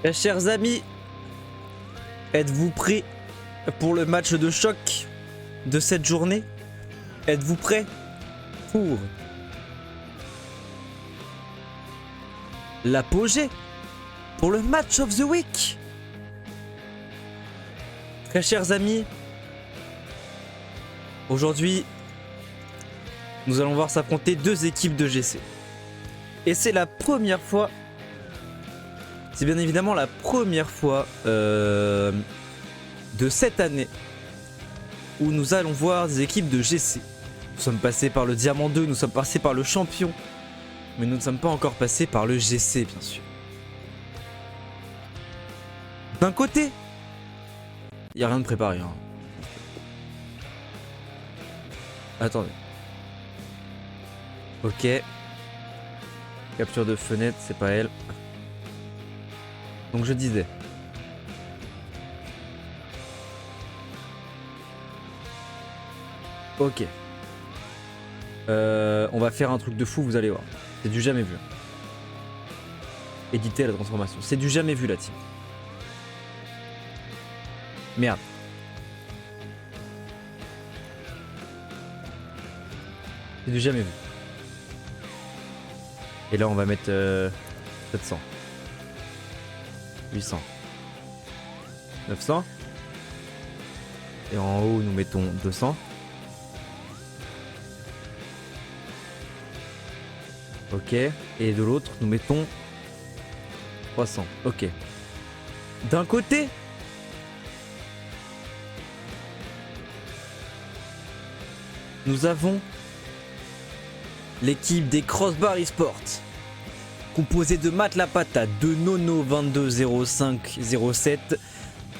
Mes chers amis, êtes-vous prêts pour le match de choc de cette journée? Êtes-vous prêts pour l'apogée, pour le match of the week? Très chers amis, aujourd'hui, nous allons voir s'affronter deux équipes de GC. Et c'est la première fois, c'est bien évidemment la première fois de cette année où nous allons voir des équipes de GC. Nous sommes passés par le Diamant 2, nous sommes passés par le Champion, mais nous ne sommes pas encore passés par le GC, bien sûr. D'un côté, il n'y a rien de préparé. Hein. Attendez. Ok. Capture de fenêtre, c'est pas elle. Donc je disais. Ok. On va faire un truc de fou, vous allez voir. C'est du jamais vu. Éditer la transformation. C'est du jamais vu la team. Merde. C'est du jamais vu. Et là on va mettre 700. 800. 900. Et en haut nous mettons 200. Ok. Et de l'autre nous mettons 300. Ok. D'un côté, nous avons l'équipe des Crossbar Esports, composée de Matt la Patate, de Nono 220507,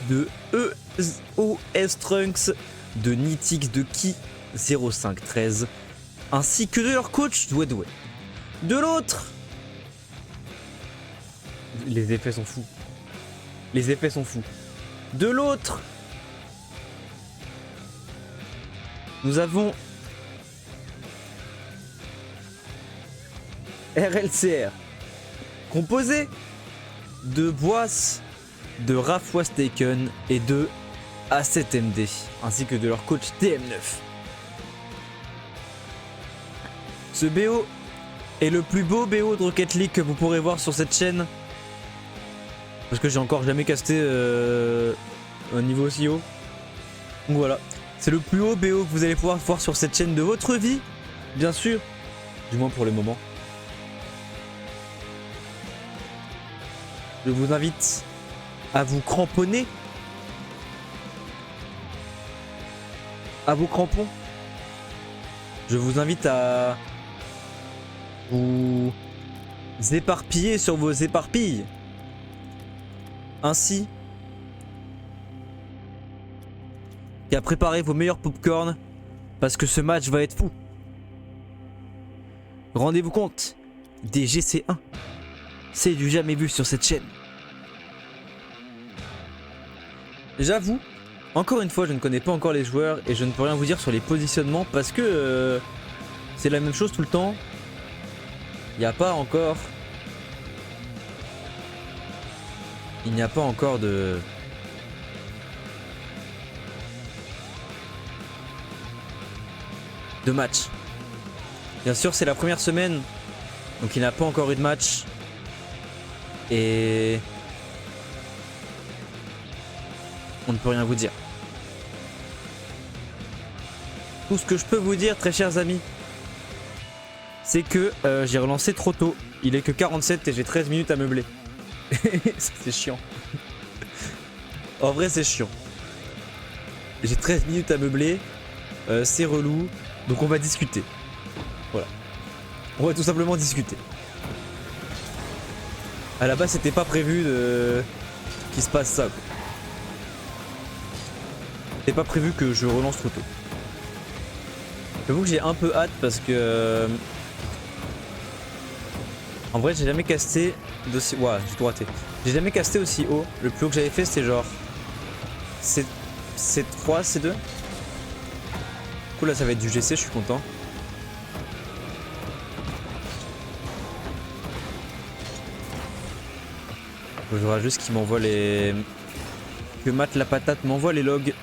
de EOS Trunks, de Nitix, de Ki 0513, ainsi que de leur coach Douedoué. De l'autre, les effets sont fous. Les effets sont fous. De l'autre, nous avons RLCR, composé de Boas, de Raf Wastaken et de A7MD, ainsi que de leur coach TM9. Ce BO est le plus beau BO de Rocket League que vous pourrez voir sur cette chaîne, parce que j'ai encore jamais casté un niveau aussi haut. Donc voilà, c'est le plus haut BO que vous allez pouvoir voir sur cette chaîne de votre vie, bien sûr, du moins pour le moment. Je vous invite à vous cramponner à vos crampons. Je vous invite à vous éparpiller sur vos éparpilles. Ainsi qu'à préparer vos meilleurs popcorn, parce que ce match va être fou. Rendez-vous compte, des GC1. C'est du jamais vu sur cette chaîne. J'avoue, encore une fois, je ne connais pas encore les joueurs et je ne peux rien vous dire sur les positionnements parce que c'est la même chose tout le temps. Il n'y a pas encore... Il n'y a pas encore de... match. Bien sûr, c'est la première semaine, donc il n'y a pas encore eu de match. Et on ne peut rien vous dire. Tout ce que je peux vous dire, très chers amis, c'est que j'ai relancé trop tôt. Il est que 47 et j'ai 13 minutes à meubler. C'est chiant. En vrai, c'est chiant. J'ai 13 minutes à meubler. C'est relou. Donc on va discuter. Voilà. On va tout simplement discuter. À la base, c'était pas prévu qu'il se passe ça. C'était pas prévu que je relance trop tôt. J'avoue que j'ai un peu hâte parce que... En vrai, j'ai jamais casté d'aussi... Ouah, j'ai tout raté. J'ai jamais casté aussi haut. Le plus haut que j'avais fait, c'était genre... C3, C2. Du coup, là, ça va être du GC, je suis content. Il faudra juste qu'il m'envoie les... Que Matt la patate m'envoie les logs.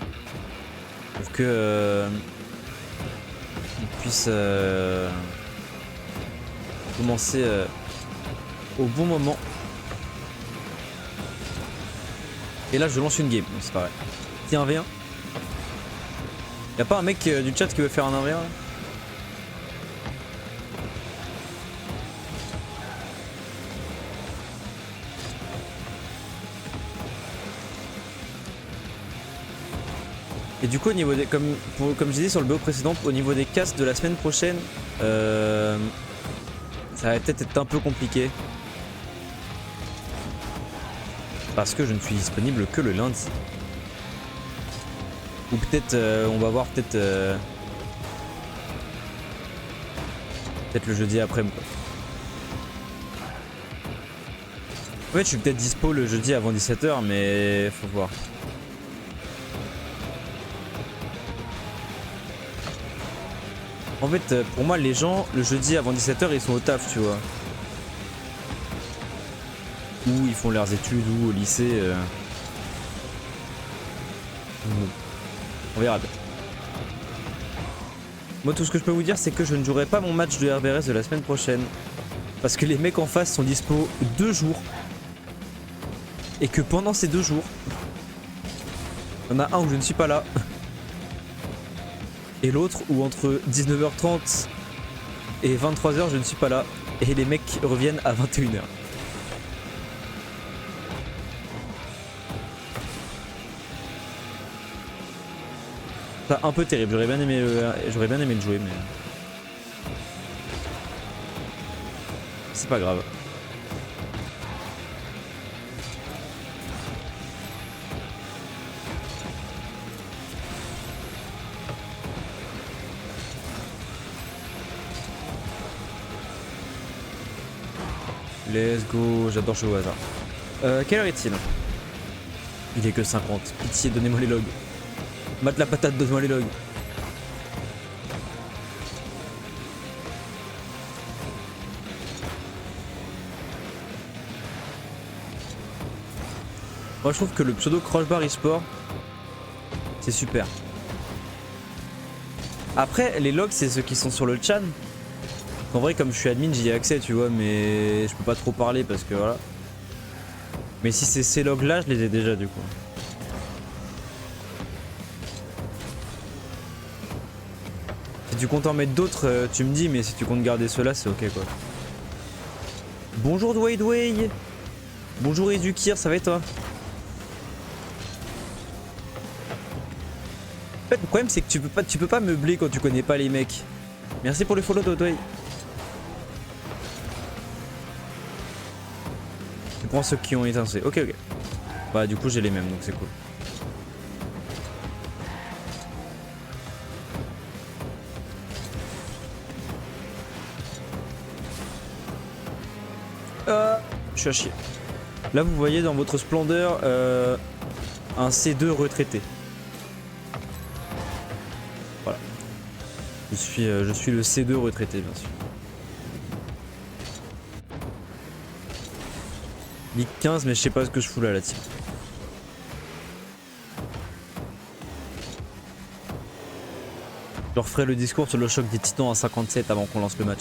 Pour que... il puisse... commencer au bon moment. Et là je lance une game, c'est pareil. Petit 1v1. Y'a pas un mec du chat qui veut faire un 1v1 là? Et du coup au niveau des... Comme je disais sur le BO précédent, au niveau des castes de la semaine prochaine, ça va peut-être être un peu compliqué. Parce que je ne suis disponible que le lundi. Ou peut-être on va voir peut-être peut-être le jeudi après-midi. En fait je suis peut-être dispo le jeudi avant 17 h mais faut voir. En fait pour moi les gens le jeudi avant 17 h ils sont au taf tu vois. Ou ils font leurs études ou au lycée. On verra bien. Moi tout ce que je peux vous dire c'est que je ne jouerai pas mon match de RVRS de la semaine prochaine. Parce que les mecs en face sont dispo 2 jours. Et que pendant ces 2 jours, il y en a un où je ne suis pas là. Et l'autre où entre 19h30 et 23h je ne suis pas là. Et les mecs reviennent à 21 h. C'est un peu terrible, j'aurais bien aimé le jouer mais... c'est pas grave. Let's go, j'adore jouer au hasard. Quelle heure est-il? Il est que 50. Pitié, donnez-moi les logs. Matt la patate, donne-moi les logs. Moi je trouve que le pseudo Crossbar eSport c'est super. Après les logs c'est ceux qui sont sur le chan. En vrai comme je suis admin j'y ai accès tu vois mais je peux pas trop parler parce que voilà. Mais si c'est ces logs là je les ai déjà du coup. Si tu comptes en mettre d'autres tu me dis mais si tu comptes garder ceux-là c'est ok quoi. Bonjour Dwayne. Bonjour Ezukir, ça va et toi? En fait le problème c'est que tu peux pas meubler quand tu connais pas les mecs. Merci pour le follow Dwayne. Tu prends ceux qui ont étincé. Ok ok. Bah du coup j'ai les mêmes donc c'est cool. Je suis à chier. Là vous voyez dans votre splendeur un C2 retraité. Voilà. Je suis le C2 retraité bien sûr. Ligue 15 mais je sais pas ce que je fous là la team. Je leur ferai le discours sur le choc des titans à 57 avant qu'on lance le match.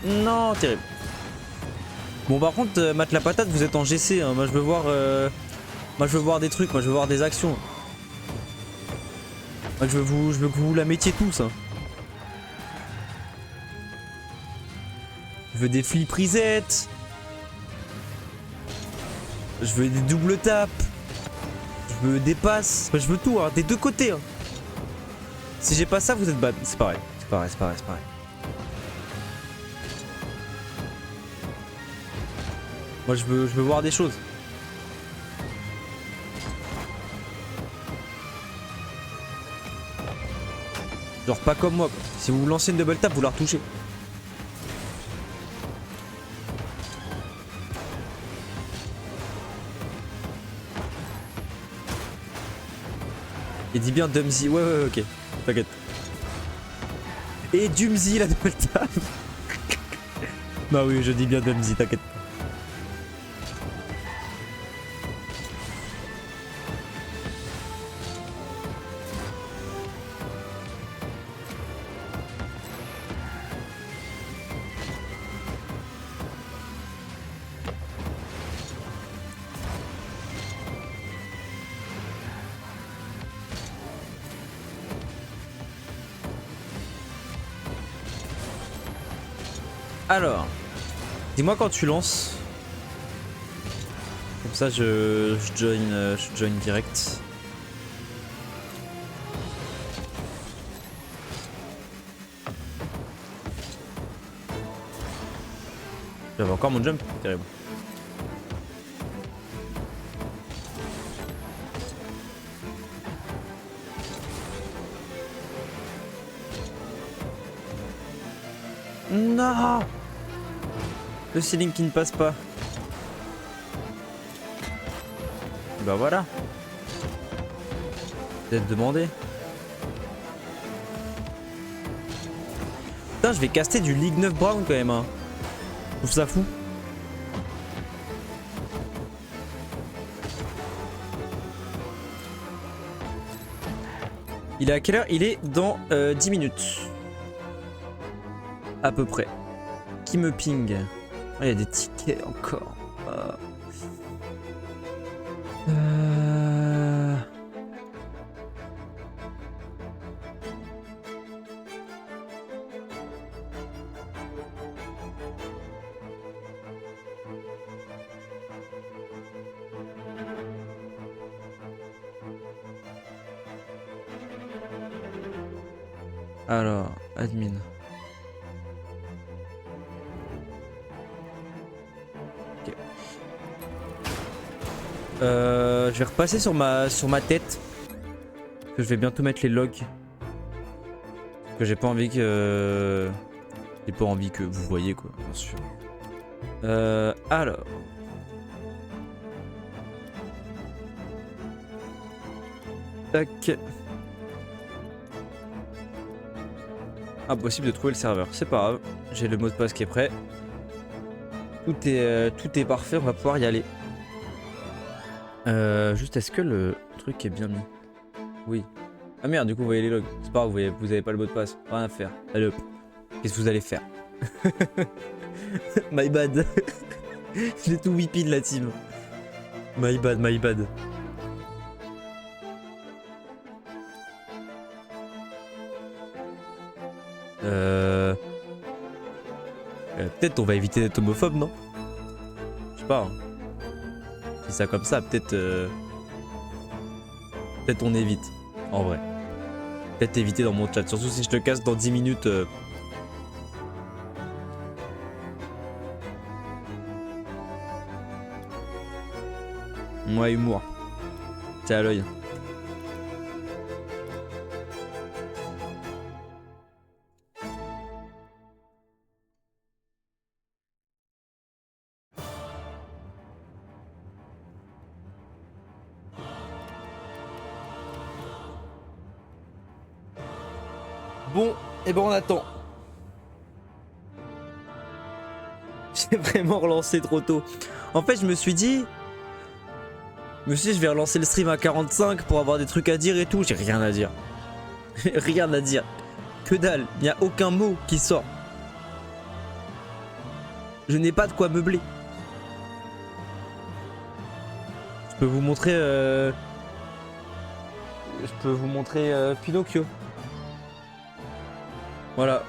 Non, terrible. Bon par contre Matt la patate vous êtes en GC hein. Moi je veux voir des trucs, moi je veux voir des actions. Moi je veux que vous la mettiez tous hein. Je veux des flip resets. Je veux des doubles tapes. Je veux des passes. Enfin, je veux tout hein, des deux côtés hein. Si j'ai pas ça vous êtes bad. C'est pareil. C'est pareil. Moi je veux voir des choses. Genre pas comme moi quoi. Si vous lancez une double tap vous la retouchez. Il dit bien Dumzy. Ouais, ouais, ok. T'inquiète. Et Dumzy la double tap. Non, oui, je dis bien Dumzy, t'inquiète pas. Alors, dis-moi quand tu lances. Comme ça, je join direct. J'avais encore mon jump, terrible. Non! Le ceiling qui ne passe pas. Bah voilà. Peut-être demandé. Putain, je vais caster du Ligue 9 Brown quand même. Hein. Je trouve ça fou. Il est à quelle heure? Il est dans 10 minutes. À peu près. Qui me ping? Ah, il y a des tickets encore. Alors, admin. Ok. Je vais repasser sur ma tête. Parce que je vais bientôt mettre les logs. Parce que j'ai pas envie que... J'ai pas envie que vous voyez quoi, bien sûr. Alors... Tac. Impossible de trouver le serveur, c'est pas grave. J'ai le mot de passe qui est prêt. Tout est parfait, on va pouvoir y aller. Juste, est-ce que le truc est bien mis? Oui. Ah merde, du coup, vous voyez les logs. C'est pas grave, vous avez pas le mot de passe. Rien à faire. Allez hop. Qu'est-ce que vous allez faire? My bad. J'ai tout whippy de la team. My bad, my bad. Peut-être on va éviter d'être homophobe, non? Je sais pas. Hein. Je dis ça comme ça, peut-être... Peut-être on évite, en vrai. Peut-être éviter dans mon chat, surtout si je te casse dans 10 minutes. Moi, humour. C'est à l'œil. Bon, et ben on attend. J'ai vraiment relancé trop tôt. En fait, je me suis dit, je vais relancer le stream à 45 pour avoir des trucs à dire et tout. J'ai rien à dire. Rien à dire. Que dalle. Il n'y a aucun mot qui sort. Je n'ai pas de quoi meubler. Je peux vous montrer... Je peux vous montrer Pinocchio. Voilà.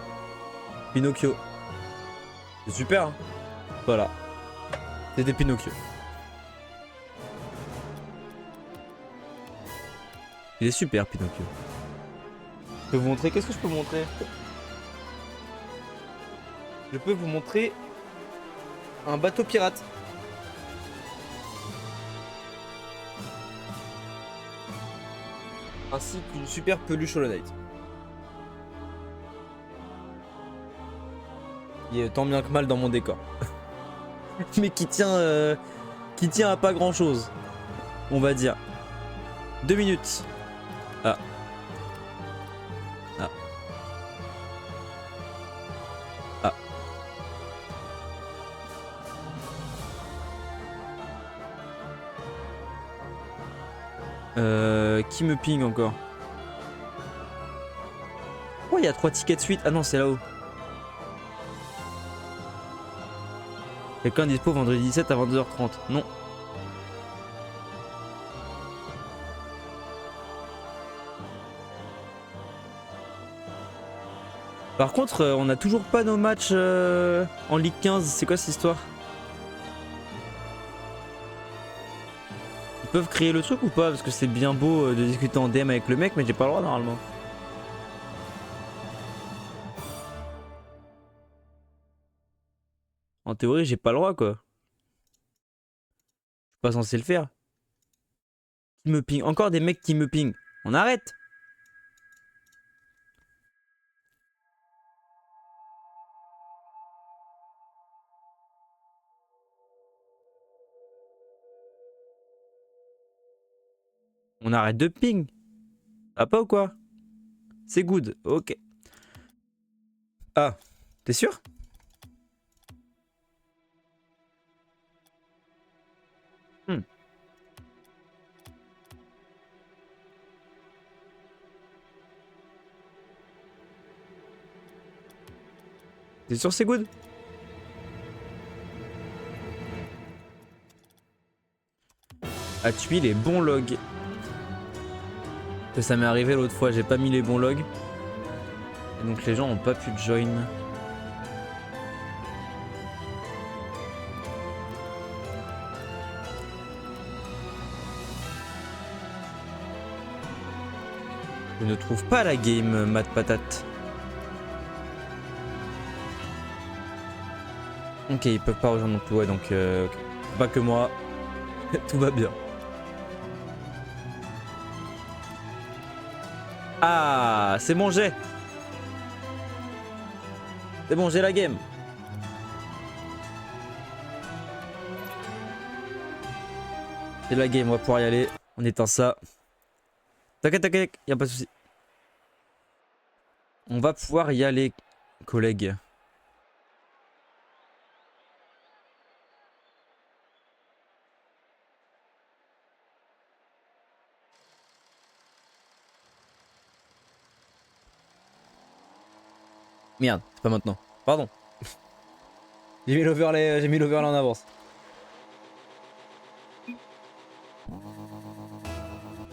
Pinocchio. C'est super. Hein, voilà. C'était Pinocchio. Il est super, Pinocchio. Je peux vous montrer... Qu'est-ce que je peux vous montrer? Je peux vous montrer un bateau pirate. Ainsi qu'une super peluche Hollow Knight. Il est tant bien que mal dans mon décor. Mais qui tient à pas grand chose. On va dire. 2 minutes. Ah. Ah. Ah. Qui me ping encore? Oh, il y a 3 tickets de suite. Ah non, c'est là-haut. Quelqu'un dispo vendredi 17 à 22h30? Non. Par contre, on a toujours pas nos matchs en Ligue 15. C'est quoi cette histoire? Ils peuvent créer le truc ou pas? Parce que c'est bien beau de discuter en DM avec le mec, mais j'ai pas le droit normalement. En théorie, j'ai pas le droit quoi. Je suis pas censé le faire. Qui me ping? Encore des mecs qui me ping. On arrête. On arrête de ping. Ça va pas ou quoi? C'est good. Ok. Ah, t'es sûr? Hmm. T'es sûr c'est good? As-tu les bons logs? Que ça m'est arrivé l'autre fois, j'ai pas mis les bons logs. Et donc les gens ont pas pu join. Je ne trouve pas la game, Mat Patate. Ok, ils peuvent pas rejoindre non plus, ouais, donc okay. Pas que moi. Tout va bien. Ah, c'est bon, j'ai. C'est bon, j'ai la game. J'ai la game, on va pouvoir y aller. On éteint ça. T'inquiète, t'inquiète, y'a pas de soucis. On va pouvoir y aller, collègues. Merde, c'est pas maintenant. Pardon. J'ai mis l'overlay en avance.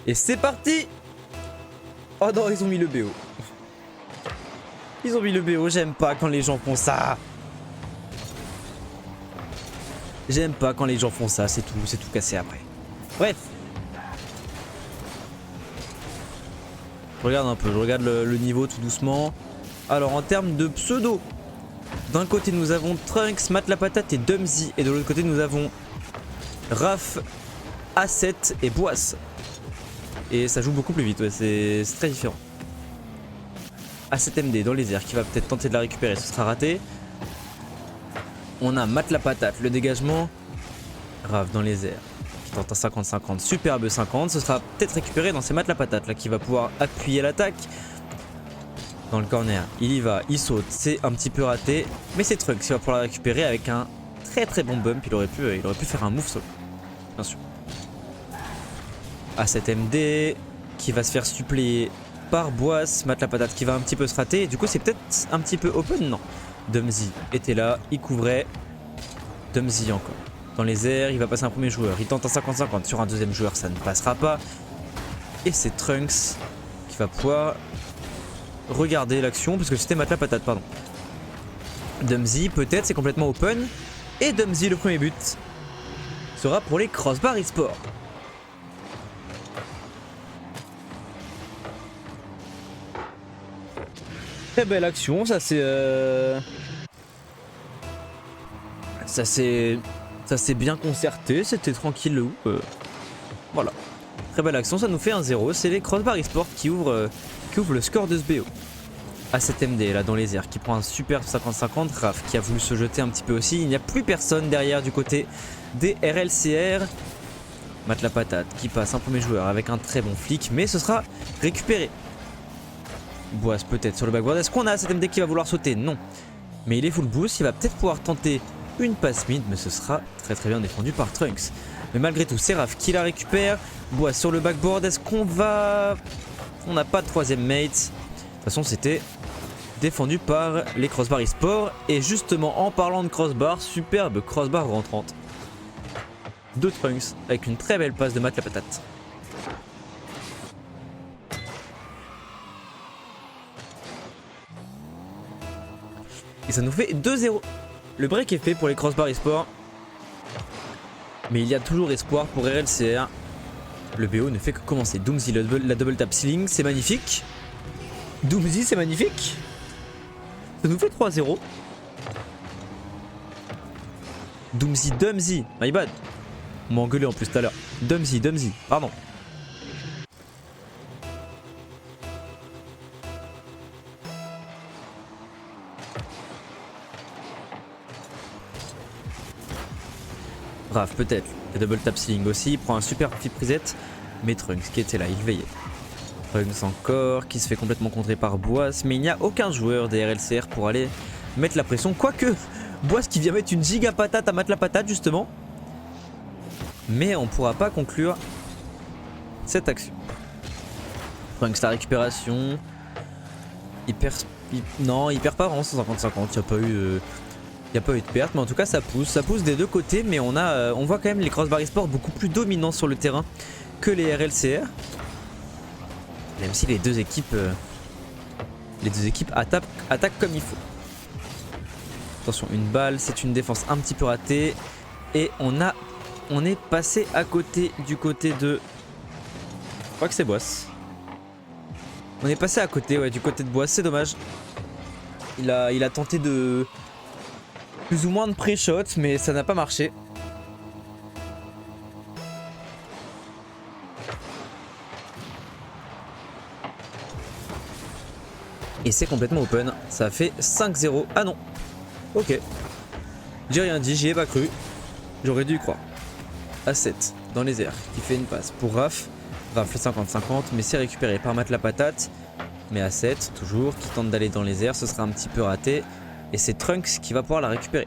Et c'est parti. Oh non, ils ont mis le BO. Ils ont mis le BO, j'aime pas quand les gens font ça. J'aime pas quand les gens font ça, c'est tout cassé après. Bref. Je regarde un peu, je regarde le niveau tout doucement. Alors en termes de pseudo, d'un côté nous avons Trunks, Mat la Patate et Dumzy. Et de l'autre côté nous avons Raph, A7 et Boas. Et ça joue beaucoup plus vite, ouais, c'est très différent. A7MD dans les airs qui va peut-être tenter de la récupérer, ce sera raté. On a Mat la Patate, le dégagement. Raph dans les airs qui tente un 50-50, superbe 50. Ce sera peut-être récupéré dans ces Mat la Patate là qui va pouvoir appuyer l'attaque. Dans le corner, il y va, il saute, c'est un petit peu raté. Mais c'est Trunks qui va pouvoir la récupérer avec un très bon bump. Il aurait pu faire un move solo, bien sûr. A7MD qui va se faire suppléer par Boas. Mat la Patate qui va un petit peu se rater. Et du coup c'est peut-être un petit peu open, non. Dumzy était là, il couvrait. Dumzy encore. Dans les airs, il va passer un premier joueur. Il tente un 50-50 sur un deuxième joueur, ça ne passera pas. Et c'est Trunks qui va pouvoir regarder l'action, parce que c'était Mat la Patate, pardon. Dumzy peut-être, c'est complètement open. Et Dumzy, le premier but, sera pour les Crossbar eSport. Très belle action, ça c'est ça s'est bien concerté, c'était tranquille. Voilà. Très belle action, ça nous fait 1-0. C'est les Crossbar eSport qui ouvrent le score de ce BO. A7MD là dans les airs qui prend un super 50-50. Raph qui a voulu se jeter un petit peu aussi. Il n'y a plus personne derrière du côté des RLCR. Matt la patate qui passe un premier joueur avec un très bon flic, mais ce sera récupéré. Boas peut-être sur le backboard. Est-ce qu'on a cet MD qui va vouloir sauter? Non. Mais il est full boost, il va peut-être pouvoir tenter une passe mid, mais ce sera très bien défendu par Trunks. Mais malgré tout, c'est Raph qui la récupère. Boas sur le backboard, est-ce qu'on va... On n'a pas de troisième mate. De toute façon, c'était défendu par les Crossbar eSport. Et justement, en parlant de crossbar, superbe crossbar rentrante de Trunks avec une très belle passe de Matt la patate. Et ça nous fait 2-0. Le break est fait pour les Crossbar eSport. Mais il y a toujours espoir pour RLCR. Le BO ne fait que commencer. Doomsy, la double tap ceiling, c'est magnifique. Doomsy, c'est magnifique. Ça nous fait 3-0. Dumsy, my bad. On m'a engueulé en plus tout à l'heure. Dumsy, pardon. Raph peut-être. Le double tap ceiling aussi. Il prend un super flip reset. Mais Trunks qui était là, il veillait. Trunks encore, qui se fait complètement contrer par Boas. Mais il n'y a aucun joueur des RLCR pour aller mettre la pression. Quoique, Boas qui vient mettre une giga patate à Matt la patate justement. Mais on ne pourra pas conclure cette action. Trunks la récupération. Il perd pas vraiment 150-50. Il n'y a pas eu de perte, mais en tout cas ça pousse des deux côtés, mais on voit quand même les Crossbar eSport beaucoup plus dominants sur le terrain que les RLCR. Même si les deux équipes attaquent comme il faut. Attention, une balle, c'est une défense un petit peu ratée. Et on est passé à côté du côté de... Je crois que c'est Boas. On est passé à côté, ouais, du côté de Boas, c'est dommage. Il a tenté de... plus ou moins de pré-shot, mais ça n'a pas marché. Et c'est complètement open. Ça fait 5-0. Ah non. Ok. J'ai rien dit, j'y ai pas cru. J'aurais dû y croire. A7 dans les airs qui fait une passe pour Raph. Raph le 50-50, mais c'est récupéré par Matt la patate. Mais A7 toujours qui tente d'aller dans les airs. Ce sera un petit peu raté. Et c'est Trunks qui va pouvoir la récupérer.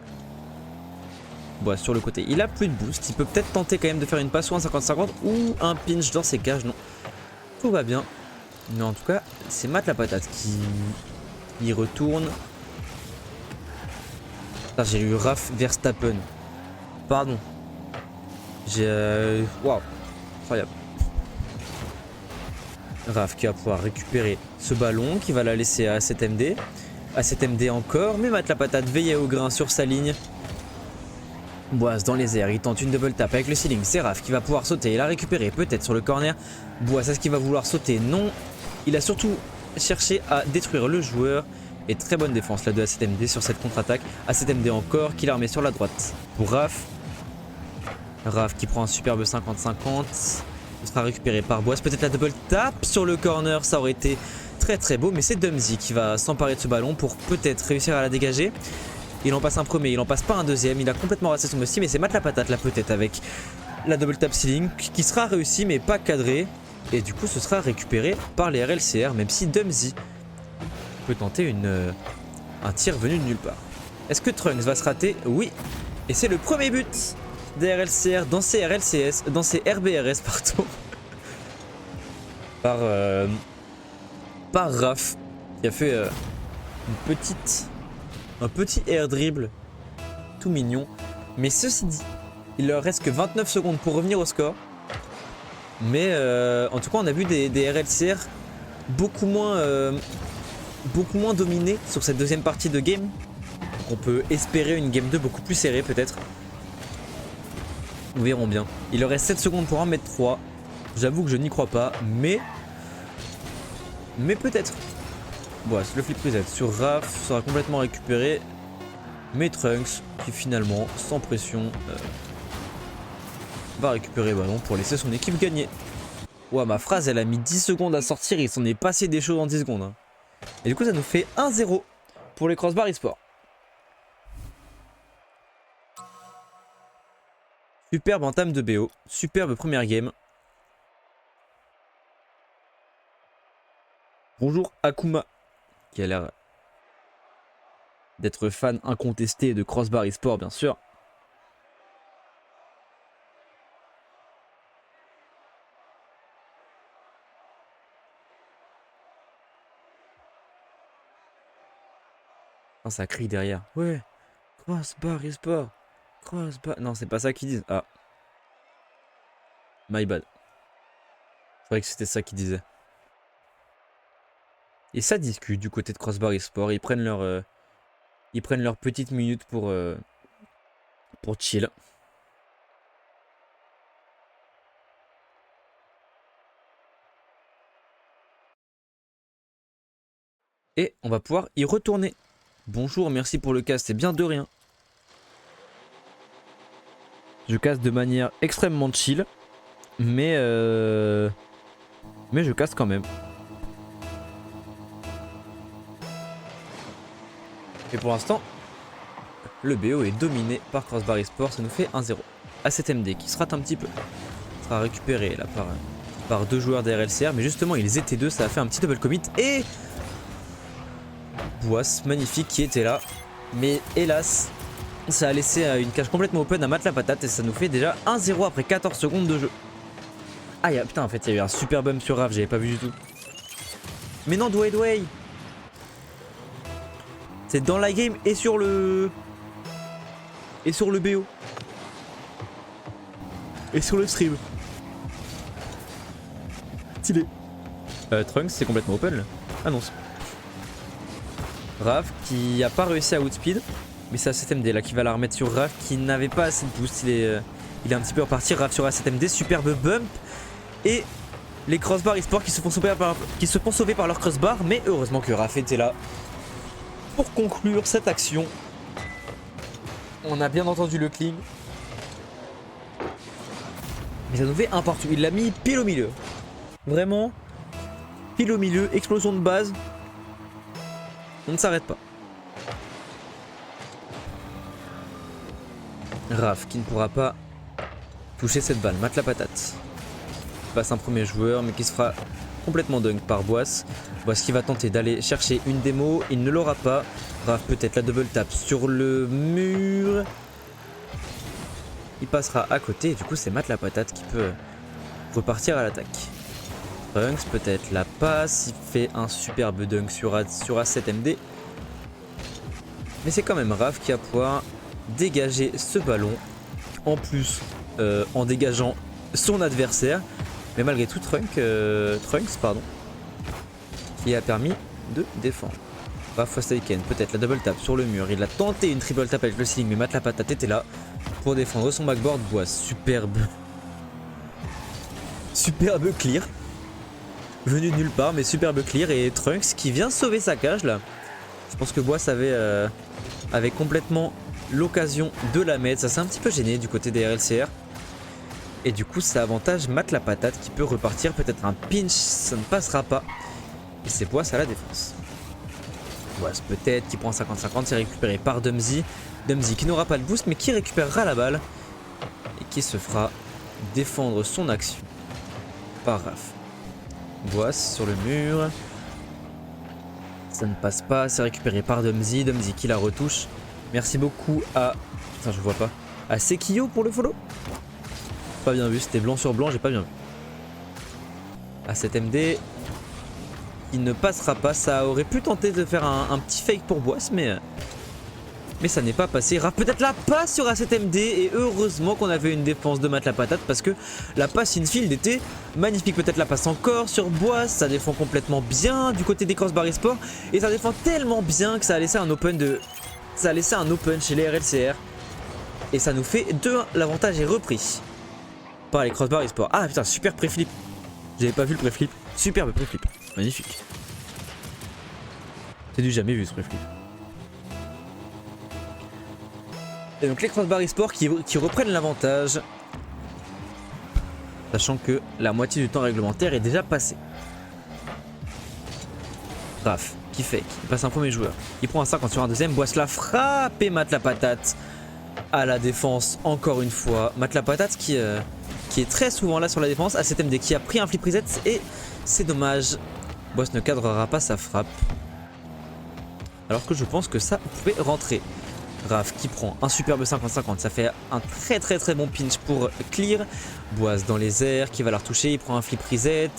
Bon, sur le côté. Il a plus de boost. Il peut peut-être tenter quand même de faire une passe ou un 50-50 ou un pinch dans ses cages. Non. Tout va bien. Mais en tout cas, c'est Matt la patate qui y retourne. J'ai eu Raph Verstappen. Pardon. Waouh. Incroyable. Raph qui va pouvoir récupérer ce ballon, qui va la laisser à 7MD. À 7MD encore, mais Matt la patate veillait au grain sur sa ligne. Boas dans les airs, il tente une double tap avec le ceiling. C'est Raph qui va pouvoir sauter et la récupérer peut-être sur le corner. Boas, est-ce qu'il va vouloir sauter? Non. Il a surtout cherché à détruire le joueur. Et très bonne défense là de A7MD sur cette contre-attaque. A7MD encore qui la remet sur la droite pour Raph. Raph qui prend un superbe 50-50. Ce sera récupéré par Boas. Peut-être la double tap sur le corner, ça aurait été très beau. Mais c'est Dumsy qui va s'emparer de ce ballon pour peut-être réussir à la dégager. Il en passe un premier, il en passe pas un deuxième. Il a complètement raté son musty, mais c'est Matt la patate là peut-être avec la double tap ceiling qui sera réussi mais pas cadré. Et du coup ce sera récupéré par les RLCR, même si Dumsy peut tenter un tir venu de nulle part. Est-ce que Trunks va se rater? Oui. Et c'est le premier but des RLCR dans ces RBRS pardon. par Raph qui a fait un petit air dribble tout mignon. Mais ceci dit, il leur reste que 29 secondes pour revenir au score. Mais en tout cas on a vu des RLCR beaucoup moins dominés sur cette deuxième partie de game. Donc on peut espérer une game 2 beaucoup plus serrée peut-être. Nous verrons bien. Il leur reste 7 secondes pour en mettre 3. J'avoue que je n'y crois pas, mais peut-être. Bon, le flip reset sur Raph sera complètement récupéré. Mais Trunks qui finalement, sans pression, va récupérer le ballon pour laisser son équipe gagner. Ouah, ma phrase elle a mis 10 secondes à sortir, il s'en est passé des choses en 10 secondes. Hein. Et du coup ça nous fait 1-0 pour les Crossbar eSport. Superbe entame de BO. Superbe première game. Bonjour Akuma, qui a l'air d'être fan incontesté de Crossbar eSport, bien sûr. Oh, ça crie derrière. Ouais, Crossbar eSport. Crossbar. Non, c'est pas ça qu'ils disent. Ah. My bad. C'est vrai que c'était ça qu'ils disaient. Et ça discute du côté de Crossbar eSport. Ils prennent leur petite minute pour chill. Et on va pouvoir y retourner. Bonjour, merci pour le cast, c'est bien de rien. Je casse de manière extrêmement chill, mais je casse quand même. Et pour l'instant, le BO est dominé par Crossbar eSport, ça nous fait 1-0. A7MD qui se rate un petit peu. Sera récupéré là par deux joueurs d'RLCR, mais justement ils étaient deux, ça a fait un petit double commit et Boisse, magnifique, qui était là. Mais hélas, ça a laissé une cage complètement open à Matt la patate et ça nous fait déjà 1-0 après 14 secondes de jeu. Ah putain, en fait il y a eu un super bump sur Raph, j'avais pas vu du tout. Mais non, Dway. C'est dans la game et sur le... Et sur le BO. Et sur le stream. Stylé. Trunks, c'est complètement open là. Ah non. Raph qui a pas réussi à outspeed. Mais c'est A7MD là qui va la remettre sur Raph qui n'avait pas assez de boost. Il est un petit peu reparti. Raph sur A7MD, superbe bump. Et les crossbar eSport qui se font sauver par leur crossbar. Mais heureusement que Raph était là pour conclure cette action. On a bien entendu le cling. Mais ça nous fait un partout. Il l'a mis pile au milieu. Vraiment, pile au milieu, explosion de base. On ne s'arrête pas. Raph qui ne pourra pas toucher cette balle. Matt la patate. Il passe un premier joueur mais qui se fera complètement dunk par Boisse. Boisse qui va tenter d'aller chercher une démo. Il ne l'aura pas. Raph peut-être la double tap sur le mur. Il passera à côté. Et du coup c'est Matt la patate qui peut repartir à l'attaque. Trunks peut-être la passe. Il fait un superbe dunk sur A7MD. Mais c'est quand même Raph qui va pouvoir dégager ce ballon. En plus en dégageant son adversaire. Mais malgré tout Trunks qui a permis de défendre. Raph was taken, peut-être la double tap sur le mur. Il a tenté une triple tap avec le ceiling, mais Matt la patate était là pour défendre son backboard. Boisse, superbe clear. Venu de nulle part, mais superbe clear. Et Trunks qui vient sauver sa cage là. Je pense que Boisse avait complètement l'occasion de la mettre. Ça s'est un petit peu gêné du côté des RLCR. Et du coup ça avantage Matt la patate qui peut repartir. Peut-être un pinch, ça ne passera pas. Et c'est Boisse à la défense. Boisse peut-être qui prend 50-50, c'est récupéré par Dumzy. Dumzy qui n'aura pas le boost mais qui récupérera la balle. Et qui se fera défendre son action par Raph. Boisse sur le mur. Ça ne passe pas, c'est récupéré par Dumzy. Dumzy qui la retouche. Merci beaucoup à... Putain, je vois pas. À Sekio pour le follow. Pas bien vu, c'était blanc sur blanc, j'ai pas bien vu. A7MD qui ne passera pas. Ça aurait pu tenter de faire un petit fake pour Boisse, mais ça n'est pas passé. Raph peut-être la passe sur A7MD et heureusement qu'on avait une défense de Matt la patate parce que la passe infield était magnifique. Peut-être la passe encore sur Boisse, ça défend complètement bien du côté des crossbar eSport et ça défend tellement bien que ça a laissé un open chez les RLCR et ça nous fait 2-1. L'avantage est repris par les crossbar eSport. Ah putain, super pré-flip. J'avais pas vu le pré-flip. Superbe pré-flip. Magnifique. C'est du jamais vu ce pré-flip. Et donc les crossbar eSport qui reprennent l'avantage. Sachant que la moitié du temps réglementaire est déjà passé. Raph qui passe un premier joueur. Il prend un 50 sur un deuxième. Boisse la frappe et Matt la patate à la défense encore une fois. Matt la patate qui est très souvent là sur la défense. ACTMD qui a pris un flip reset et c'est dommage. Boss ne cadrera pas sa frappe. Alors que je pense que ça pouvait rentrer. Raph qui prend un superbe 50-50. Ça fait un très bon pinch pour clear. Boise dans les airs qui va la retoucher. Il prend un flip reset.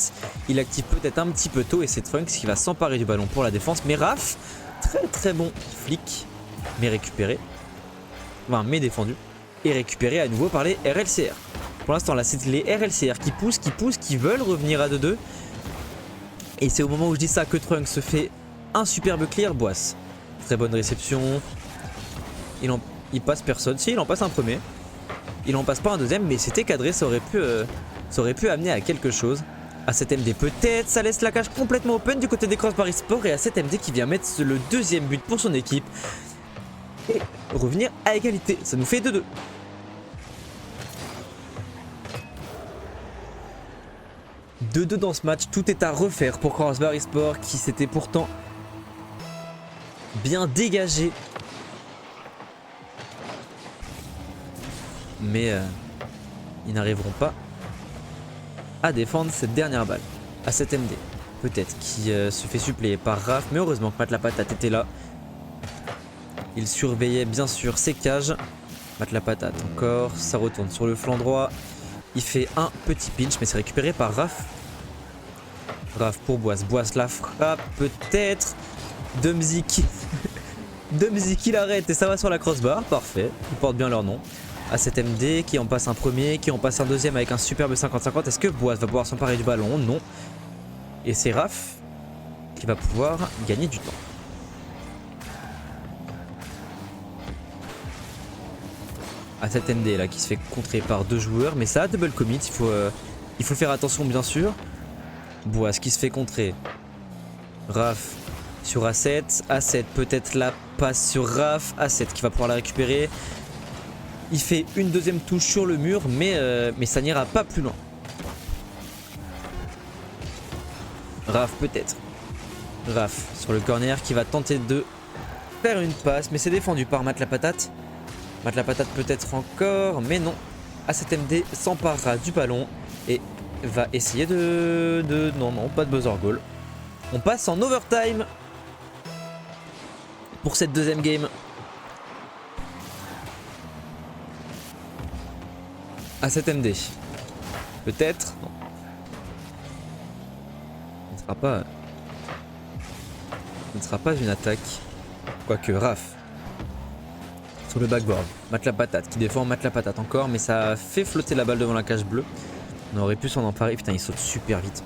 Il active peut-être un petit peu tôt et c'est Trunks qui va s'emparer du ballon pour la défense. Mais Raph, très bon flic. Mais récupéré. Enfin, mais défendu. Et récupéré à nouveau par les RLCR. Pour l'instant, là, c'est les RLCR qui poussent, qui veulent revenir à 2-2. Et c'est au moment où je dis ça que Trunks se fait un superbe clear. Boise. Très bonne réception. Il passe personne. Si, il en passe un premier. Il en passe pas un deuxième, mais c'était cadré. Ça aurait pu amener à quelque chose. ACTMD peut-être. Ça laisse la cage complètement open du côté des Crossbar Esports. Et ACTMD qui vient mettre le deuxième but pour son équipe. Et revenir à égalité. Ça nous fait 2-2. Dans ce match. Tout est à refaire pour Crossbar Esports qui s'était pourtant bien dégagé. Mais ils n'arriveront pas à défendre cette dernière balle. ACTMD peut-être qui se fait suppléer par Raph, mais heureusement que Matt la patate était là. Il surveillait bien sûr ses cages. Matt la patate encore, ça retourne sur le flanc droit. Il fait un petit pinch mais c'est récupéré par Raph. Raph pour Boise, Boise la frappe peut-être. Dumzy qui l'arrête et ça va sur la crossbar, parfait, ils portent bien leur nom. ACTMD qui en passe un premier, qui en passe un deuxième avec un superbe 50-50. Est-ce que Boise va pouvoir s'emparer du ballon? Non. Et c'est Raph qui va pouvoir gagner du temps. ACTMD là qui se fait contrer par deux joueurs, mais ça a double commit, il faut faire attention bien sûr. Boise qui se fait contrer. Raph sur A7, A7 peut-être la passe sur Raph, A7 qui va pouvoir la récupérer. Il fait une deuxième touche sur le mur, mais ça n'ira pas plus loin. Raph peut-être. Raph sur le corner qui va tenter de faire une passe, mais c'est défendu par Matt la patate. Matt la patate peut-être encore, mais non. ACTMD s'emparera du ballon et va essayer de... Non, pas de buzzer goal. On passe en overtime pour cette deuxième game. ACTMD. Peut-être. Non. Ce ne sera pas une attaque. Quoique Raph. Sur le backboard. Matt la patate qui défend Matt la patate encore. Mais ça a fait flotter la balle devant la cage bleue. On aurait pu s'en emparer. Putain, ils sautent super vite.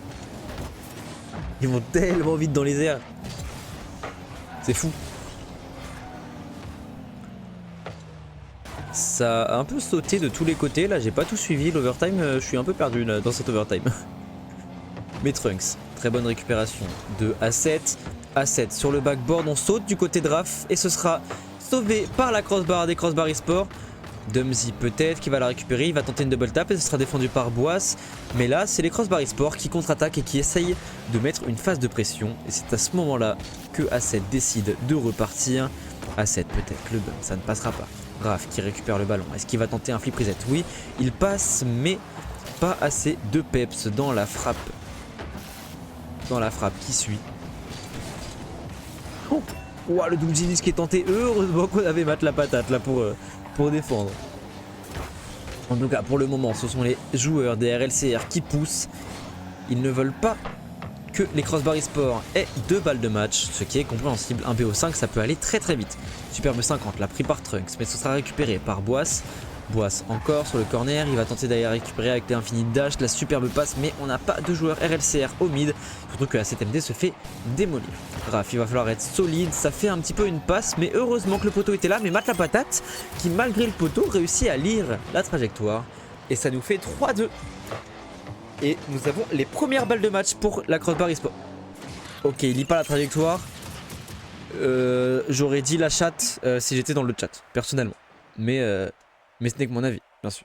Ils vont tellement vite dans les airs. C'est fou. Ça a un peu sauté de tous les côtés. Là, j'ai pas tout suivi. L'overtime, je suis un peu perdu là, dans cet overtime. Mais Trunks, très bonne récupération de A7. A7 sur le backboard. On saute du côté de Raph et ce sera sauvé par la crossbar des Crossbar Esports. Dumzy peut-être qui va la récupérer. Il va tenter une double tap et ce sera défendu par Boise. Mais là, c'est les Crossbar Esports qui contre-attaquent et qui essayent de mettre une phase de pression. Et c'est à ce moment-là que A7 décide de repartir. A7 peut-être le bum, ça ne passera pas. Raph qui récupère le ballon. Est-ce qu'il va tenter un flip reset? Oui, il passe, mais pas assez de peps dans la frappe. Dans la frappe qui suit. Oh, wow, le Dumzy qui est tenté. Heureusement qu'on avait Matt la patate là pour défendre. En tout cas, pour le moment, ce sont les joueurs des RLCR qui poussent. Ils ne veulent pas que les Crossbar Esports aient 2 balles de match, ce qui est compréhensible. Un BO5, ça peut aller très vite. Superbe 50, la pris par Trunks, mais ce sera récupéré par Boise. Boise encore sur le corner, il va tenter d'aller récupérer avec l'infini dash, la superbe passe, mais on n'a pas de joueur RLCR au mid, surtout que la ACTMD se fait démolir. Raph, il va falloir être solide, ça fait un petit peu une passe, mais heureusement que le poteau était là, mais Matt la patate, qui malgré le poteau réussit à lire la trajectoire, et ça nous fait 3-2. Et nous avons les premières balles de match pour la Crossbar Esports. Ok, il lit pas la trajectoire. J'aurais dit la chatte si j'étais dans le chat, personnellement. Mais ce n'est que mon avis, bien sûr.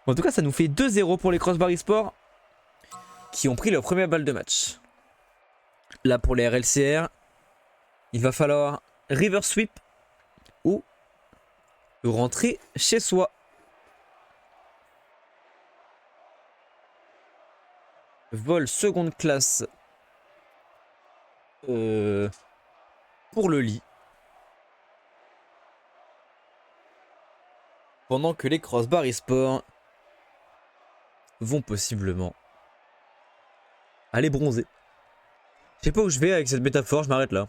En tout cas, ça nous fait 2-0 pour les Crossbar Esports qui ont pris leur première balle de match. Là, pour les RLCR, il va falloir river sweep ou rentrer chez soi. Vol seconde classe pour le lit. Pendant que les Crossbar eSports vont possiblement aller bronzer. Je sais pas où je vais avec cette métaphore, je m'arrête là.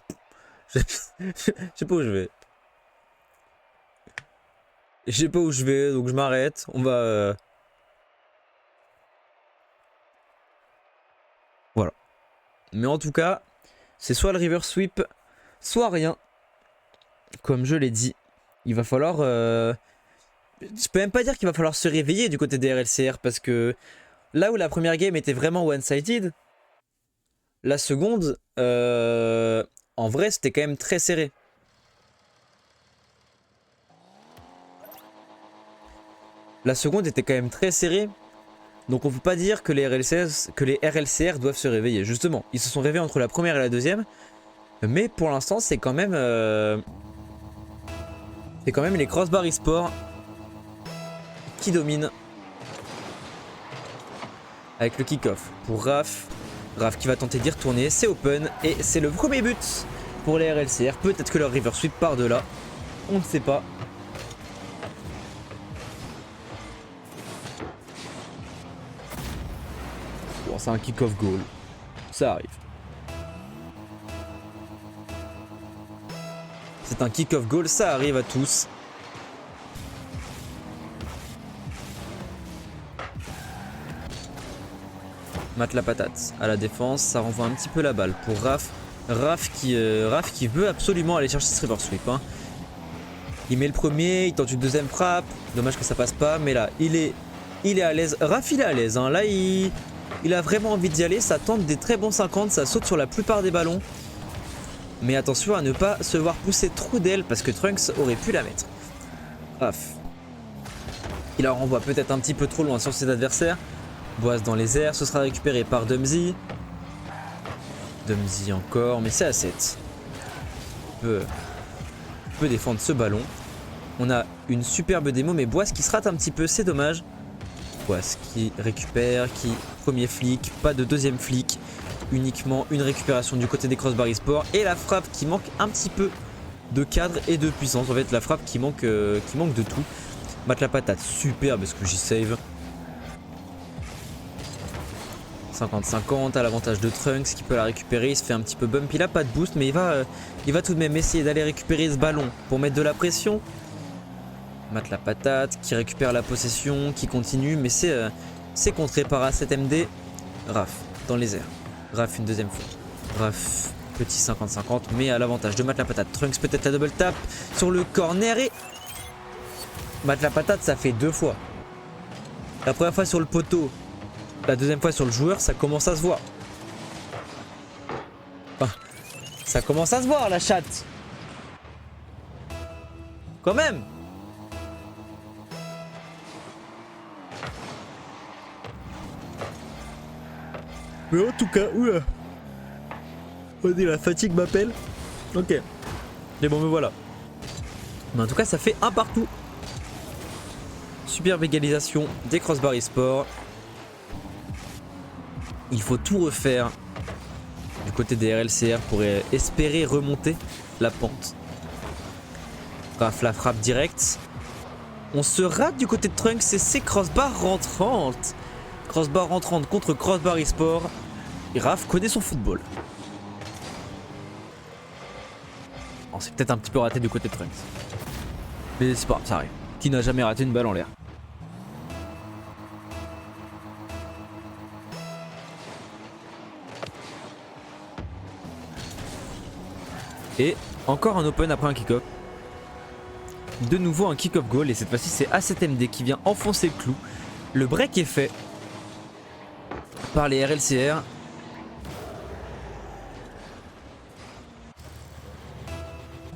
Je sais pas où je vais. Je sais pas où je vais, donc je m'arrête. On va... Voilà. Mais en tout cas, c'est soit le river sweep, soit rien. Comme je l'ai dit, il va falloir... Je peux même pas dire qu'il va falloir se réveiller du côté des RLCR, parce que là où la première game était vraiment one-sided, la seconde, en vrai, c'était quand même très serré. La seconde était quand même très serrée. Donc on peut pas dire que les RLCR doivent se réveiller. Justement, ils se sont réveillés entre la première et la deuxième. Mais pour l'instant, c'est quand même... c'est quand même les Crossbar eSports qui dominent. Avec le kick-off pour Raph. Raph qui va tenter d'y retourner. C'est open. Et c'est le premier but pour les RLCR. Peut-être que leur river sweep part de là. On ne sait pas. Bon, c'est un kick-off goal. Ça arrive. C'est un kick-off goal. Ça arrive à tous. Mate la patate à la défense, ça renvoie un petit peu la balle pour Raph. Raph qui veut absolument aller chercher ce river sweep. Hein. Il met le premier, il tente une deuxième frappe. Dommage que ça passe pas, mais là, il est à l'aise. Raph, il est à l'aise. Hein. Là, il a vraiment envie d'y aller. Ça tente des très bons 50, ça saute sur la plupart des ballons. Mais attention à ne pas se voir pousser trop d'aile parce que Trunks aurait pu la mettre. Raph. Il la renvoie peut-être un petit peu trop loin sur ses adversaires. Boise dans les airs, ce sera récupéré par Dumzy. Dumzy encore, mais c'est à 7. On peut défendre ce ballon. On a une superbe démo, mais Boise qui se rate un petit peu, c'est dommage. Boise qui récupère, premier flic, pas de deuxième flic. Uniquement une récupération du côté des Crossbar eSports. Et la frappe qui manque un petit peu de cadre et de puissance. En fait, la frappe qui manque de tout. Mate la patate, superbe, parce que j'y save. 50-50 à l'avantage de Trunks qui peut la récupérer. Il se fait un petit peu bump, il a pas de boost, mais il va tout de même essayer d'aller récupérer ce ballon pour mettre de la pression. Mate la patate qui récupère la possession, qui continue, mais c'est contré par A7MD. Raph dans les airs. Raph une deuxième fois. Raph petit 50-50, mais à l'avantage de Mate la patate. Trunks peut-être la double tap sur le corner et Mate la patate, ça fait 2 fois. La première fois sur le poteau. La deuxième fois sur le joueur, ça commence à se voir. Enfin, ça commence à se voir la chatte. Quand même. Mais en tout cas, oula. On dit la fatigue m'appelle. Ok. Mais bon, mais voilà. Mais en tout cas, ça fait un partout. Superbe égalisation des Crossbar eSports. Il faut tout refaire du côté des RLCR pour espérer remonter la pente. Raph la frappe directe. On se rate du côté de Trunks et c'est Crossbar rentrante. Crossbar rentrante contre Crossbar eSports. Et Raph connaît son football. On s'est peut-être un petit peu raté du côté de Trunks. Mais c'est pas grave, ça arrive. Qui n'a jamais raté une balle en l'air? Et encore un open après un kick-off. De nouveau un kick-off goal et cette fois-ci c'est A7MD qui vient enfoncer le clou. Le break est fait par les RLCR.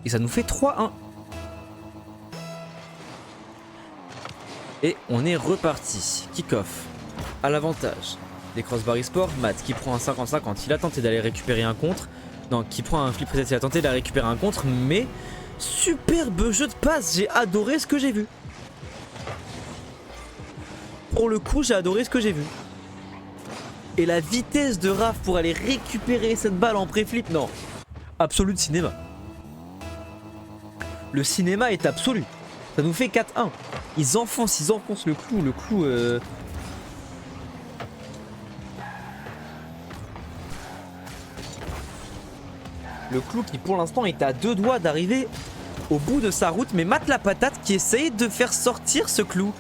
Et ça nous fait 3-1. Et on est reparti. Kick-off à l'avantage des Crossbar eSports. Matt qui prend un 50-50. Il a tenté d'aller récupérer un contre. Non, qui prend un flip reset. Il a tenté d'aller récupérer un contre. Mais Superbe jeu de passe, j'ai adoré ce que j'ai vu. Pour le coup, j'ai adoré ce que j'ai vu. Et la vitesse de Raph pour aller récupérer cette balle en pré-flip, non. Absolu de cinéma. Le cinéma est absolu. Ça nous fait 4-1. Ils enfoncent le clou. Le clou qui pour l'instant est à 2 doigts d'arriver au bout de sa route. Mais Matt la patate qui essaye de faire sortir ce clou.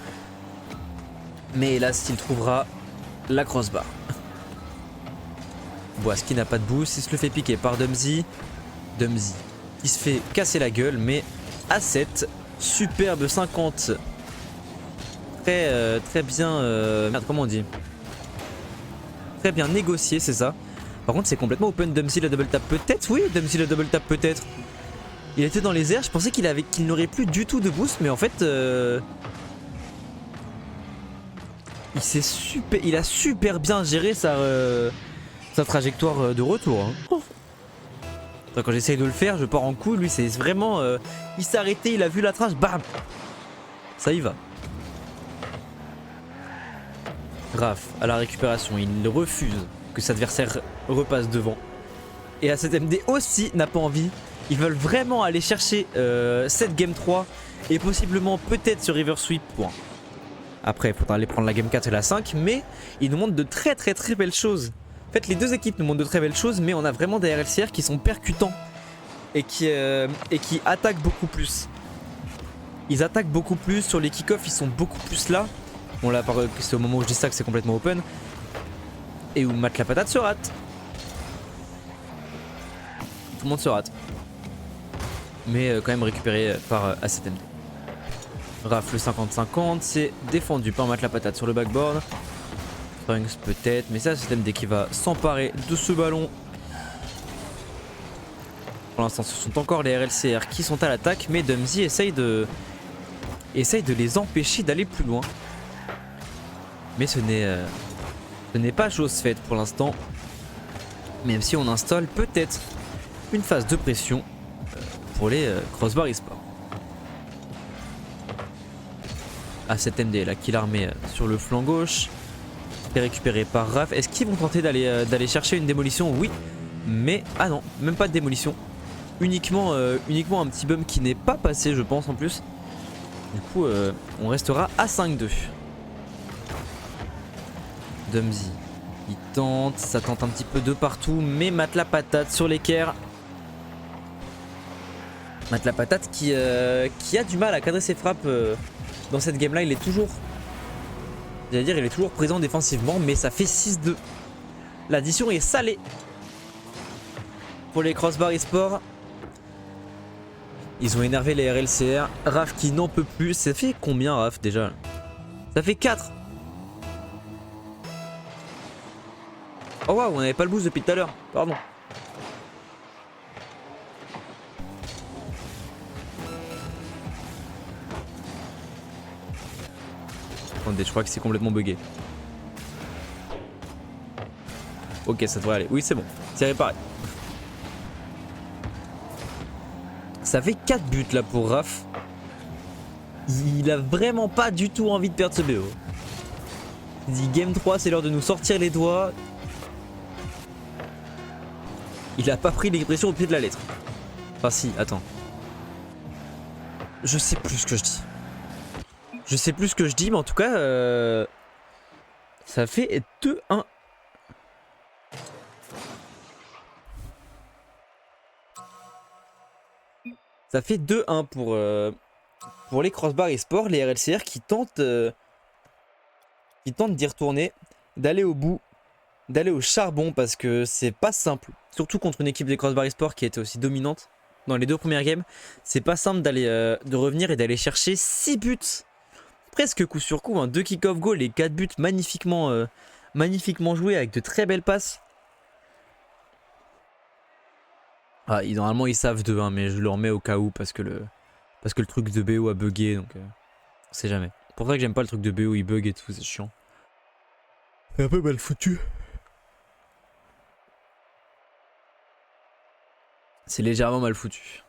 Mais hélas, il trouvera la crossbar. Boaski n'a pas de boost, il se le fait piquer par Dumzy. Dumzy qui se fait casser la gueule, mais à 7. Superbe 50. Très bien. Merde, comment on dit? Très bien négocié, c'est ça. Par contre, c'est complètement open. Dumzy la double tap peut-être. Oui, Dumzy la double tap peut-être. Il était dans les airs. Je pensais qu'il n'aurait plus du tout de boost, mais en fait, il a super bien géré sa trajectoire de retour. Hein. Quand j'essaye de le faire, je pars en couille. Lui, c'est vraiment. Il s'est arrêté, il a vu la trace, bam! Ça y va. Raph à la récupération, il refuse que cet adversaire repasse devant. Et AZMD aussi n'a pas envie. Ils veulent vraiment aller chercher cette game 3 et possiblement peut-être ce river sweep. Bon. Après, il faudra aller prendre la game 4 et la 5, mais ils nous montrent de très belles choses. En fait, les deux équipes nous montrent de très belles choses, mais on a vraiment des RLCR qui sont percutants et qui attaquent beaucoup plus. Ils attaquent beaucoup plus, sur les kick-offs, ils sont beaucoup plus là. Bon là, c'est au moment où je dis ça que c'est complètement open. Et où Matt la patate se rate. Tout le monde se rate. Mais quand même récupéré par AZMD. Raph le 50-50, c'est défendu par Matt la patate sur le backboard. Trunks peut-être, mais c'est AZMD qui va s'emparer de ce ballon. Pour l'instant, ce sont encore les RLCR qui sont à l'attaque, mais Dumzy essaye de les empêcher d'aller plus loin. Mais ce n'est pas chose faite pour l'instant. Même si on installe peut-être une phase de pression pour les Crossbar eSport. AZMD là qui l'armée sur le flanc gauche. C'est récupéré par Raph. Est-ce qu'ils vont tenter d'aller chercher une démolition? Oui. Mais ah non, même pas de démolition. Uniquement un petit bump qui n'est pas passé, je pense en plus. Du coup, on restera à 5-2. Dumzy, il tente, ça tente un petit peu de partout, mais Matt la patate sur l'équerre. Matt la patate qui a du mal à cadrer ses frappes dans cette game là. Il est toujours présent défensivement, mais ça fait 6-2. L'addition est salée pour les Crossbar eSport. Ils ont énervé les RLCR. Raph qui n'en peut plus. Ça fait combien Raph déjà? Ça fait 4. Oh waouh, on n'avait pas le boost depuis tout à l'heure. Pardon. Attendez, je crois que c'est complètement bugué. Ok, ça devrait aller. Oui, c'est bon. C'est réparé. Ça fait 4 buts là pour Raph. Il a vraiment pas du tout envie de perdre ce BO. Il dit game 3, c'est l'heure de nous sortir les doigts. Il a pas pris l'expression au pied de la lettre. Enfin si, attends. Je sais plus ce que je dis. Je sais plus ce que je dis, mais en tout cas, ça fait 2-1. Ça fait 2-1 pour les Crossbar eSport, les RLCR qui tentent d'y retourner, d'aller au bout, d'aller au charbon parce que c'est pas simple. Surtout contre une équipe des Crossbar eSport qui était aussi dominante dans les deux premières games. C'est pas simple de revenir et d'aller chercher 6 buts. Presque coup sur coup, hein, 2 kick-off goal et 4 buts magnifiquement joués avec de très belles passes. Ah, normalement ils savent 2-1, mais je le remets au cas où parce que le truc de BO a bugué, donc on sait jamais. Pour ça que j'aime pas le truc de BO, il bug et tout, c'est chiant. C'est un peu mal foutu. C'est légèrement mal foutu.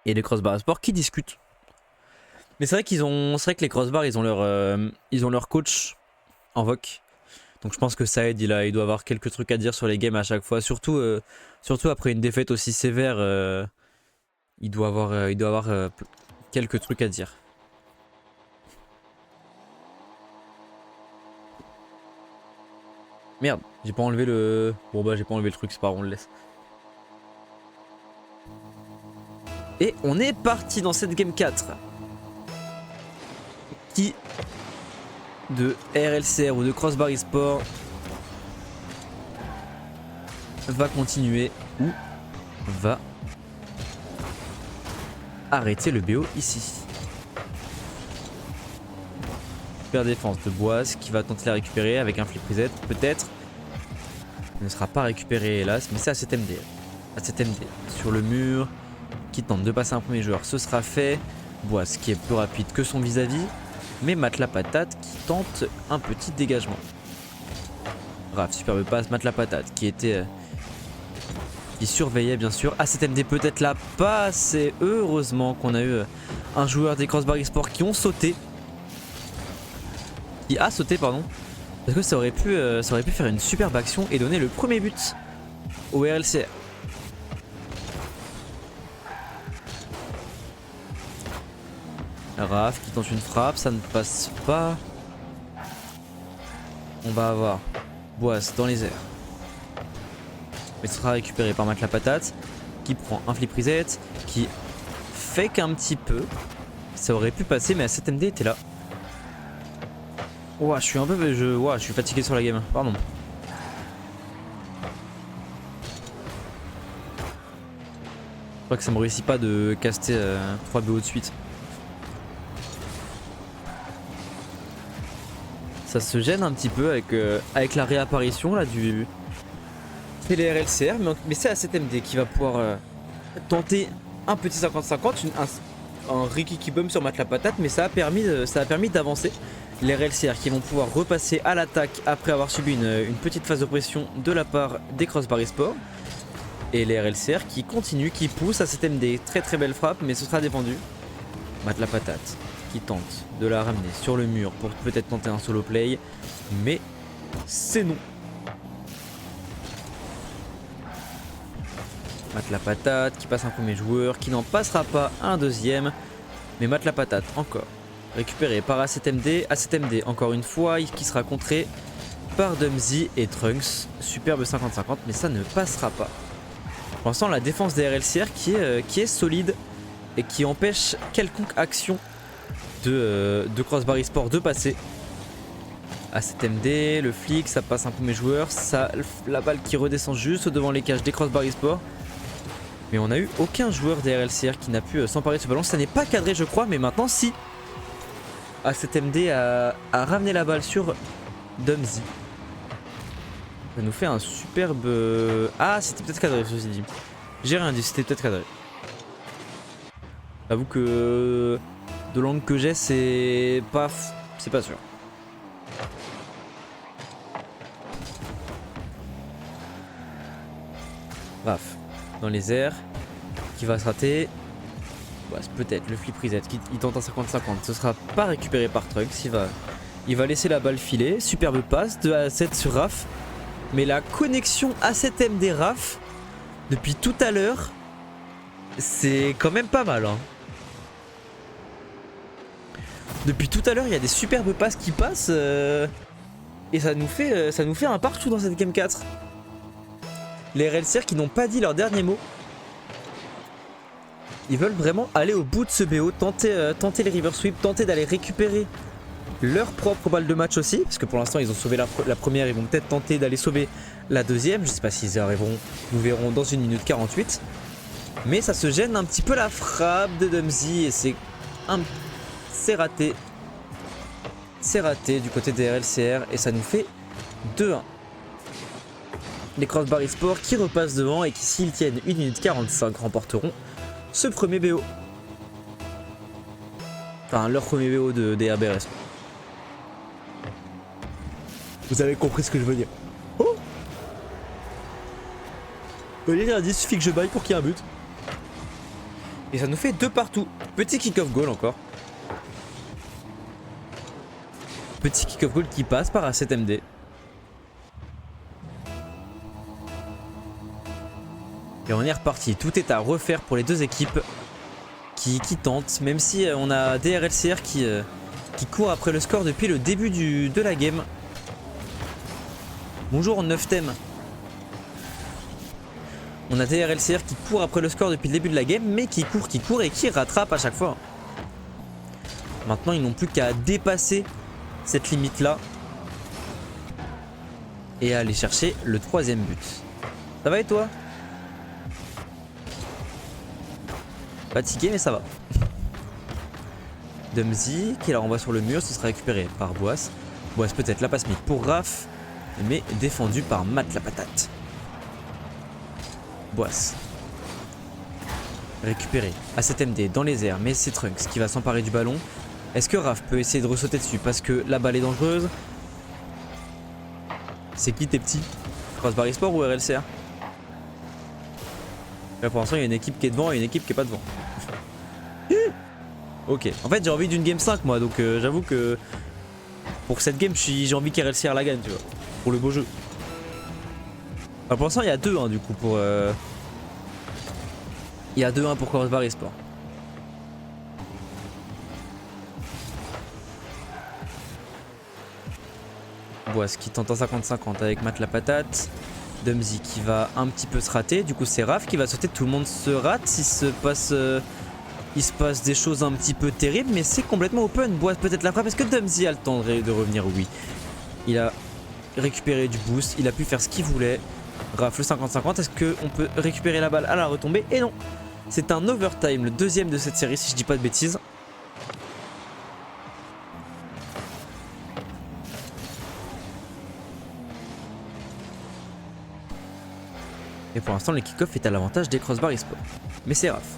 et les Crossbar Sport qui discutent. Mais c'est vrai c'est vrai que les Crossbar ils ont leur coach en VOC. Donc je pense que Saïd il doit avoir quelques trucs à dire sur les games à chaque fois, surtout après une défaite aussi sévère, il doit avoir quelques trucs à dire. Merde, j'ai pas enlevé le... Bon bah j'ai pas enlevé le truc, c'est pas grave, on le laisse. Et on est parti dans cette game 4. Qui de RLCR ou de Crossbar eSport va continuer ou va arrêter le BO ici. Super défense de Boise qui va tenter de la récupérer avec un flip reset peut-être. Ne sera pas récupéré hélas, mais c'est à cet MD. Sur le mur qui tente de passer un premier joueur, ce sera fait. Boise qui est plus rapide que son vis-à-vis, mais Matt la patate qui tente un petit dégagement. Bref, superbe passe, Matt la patate qui surveillait bien sûr. À cet MD peut-être la passe et heureusement qu'on a eu un joueur des Crossbar eSport qui a sauté, pardon, parce que ça aurait pu faire une superbe action et donner le premier but au RLCR. Raph qui tente une frappe, ça ne passe pas. On va avoir Boise dans les airs. Mais ce sera récupéré par Matt la patate qui prend un flip reset, qui fake un petit peu. Ça aurait pu passer mais cette MD était là. Ouah, je suis fatigué sur la game, pardon. Je crois que ça me réussit pas de caster 3 BO de suite. Ça se gêne un petit peu avec la réapparition là du TLRLCR, mais c'est à cet MD qui va pouvoir tenter un petit 50-50, un Ricky Bum sur Matt la patate, mais ça a permis d'avancer. Les RLCR qui vont pouvoir repasser à l'attaque après avoir subi une petite phase de pression de la part des Crossbar eSport. Et les RLCR qui continuent, qui poussent à cet MD. Très très belle frappe, mais ce sera défendu. Matt la patate qui tente de la ramener sur le mur pour peut-être tenter un solo play, mais c'est non. Matt la patate qui passe un premier joueur, qui n'en passera pas un deuxième, mais Matt la patate encore. Récupéré par A7MD, A7MD encore une fois, qui sera contré par Dumzy et Trunks. Superbe 50-50, mais ça ne passera pas. Pour l'instant, la défense des RLCR qui est solide et qui empêche quelconque action de Crossbar eSport de passer. A7MD, le flic, ça passe un peu mes joueurs, la balle qui redescend juste devant les cages des Crossbar eSport. Mais on n'a eu aucun joueur des RLCR qui n'a pu s'emparer de ce ballon. Ça n'est pas cadré je crois, mais maintenant si. A7MD a ramené la balle sur Dumzy. Ça nous fait un superbe... Ah, c'était peut-être cadré, ceci dit. J'ai rien dit, c'était peut-être cadré. J'avoue que de l'angle que j'ai, c'est pas sûr. Bref, dans les airs, qui va se rater. Ouais, peut-être le flip reset, il tente un 50-50, ce sera pas récupéré par Trunks, il va laisser la balle filer. Superbe passe de A7 sur Raph. Mais la connexion A7MD Raph, depuis tout à l'heure, c'est quand même pas mal. Hein. Depuis tout à l'heure, il y a des superbes passes qui passent. Et ça nous fait un partout dans cette game 4. Les RLCR qui n'ont pas dit leur dernier mot. Ils veulent vraiment aller au bout de ce BO, tenter les river sweep, tenter d'aller récupérer leur propre balle de match aussi, parce que pour l'instant ils ont sauvé la première, ils vont peut-être tenter d'aller sauver la deuxième, je sais pas s'ils y arriveront, nous verrons dans 1 minute 48. Mais ça se gêne un petit peu la frappe de Dumzy et c'est raté. C'est raté du côté des RLCR et ça nous fait 2-1. Les Crossbar eSport qui repassent devant et qui s'ils tiennent 1 minute 45 remporteront ce premier BO. Enfin leur premier BO des RBRS. Vous avez compris ce que je veux dire. Oh, il a dit, il suffit que je baille pour qu'il y ait un but. Et ça nous fait 2 partout. Petit kick-off goal encore. Petit kick-off goal qui passe par A7MD. Et on est reparti. Tout est à refaire pour les deux équipes qui tentent. Même si on a DRLCR qui court après le score depuis le début de la game. Bonjour 9 thèmes. On a DRLCR qui court après le score depuis le début de la game, mais qui court et qui rattrape à chaque fois. Maintenant, ils n'ont plus qu'à dépasser cette limite-là et aller chercher le 3e but. Ça va et toi? Fatigué, mais ça va. Dumzy qui la renvoie sur le mur, ce sera récupéré par Boas. Boas peut-être la passe mythe pour Raph, mais défendu par Matt la patate. Boas. Récupéré. A7MD dans les airs, mais c'est Trunks qui va s'emparer du ballon. Est-ce que Raph peut essayer de ressauter dessus parce que la balle est dangereuse? C'est qui tes petits? Crossbar eSport ou RLCR? Là pour l'instant il y a une équipe qui est devant et une équipe qui est pas devant. Ok, en fait j'ai envie d'une game 5 moi, donc j'avoue que pour cette game j'ai envie qu'RLCR la gagne, tu vois, pour le beau jeu. Enfin, pour l'instant il y a 2-1 du coup pour... Il y a 2-1 pour Crossbar eSport. Boas qui tente en 50-50 avec Matt la patate. Dumzy qui va un petit peu se rater. Du coup c'est Raph qui va sauter. Tout le monde se rate. Il se passe des choses un petit peu terribles. Mais c'est complètement open. Boas peut-être la frappe. Est-ce que Dumzy a le temps de revenir? Oui. Il a récupéré du boost. Il a pu faire ce qu'il voulait. Raph le 50-50. Est-ce qu'on peut récupérer la balle à la retombée? Et non. C'est un overtime. Le 2e de cette série si je dis pas de bêtises. Et pour l'instant, le kick-off est à l'avantage des Crossbar eSport. Mais c'est Raph.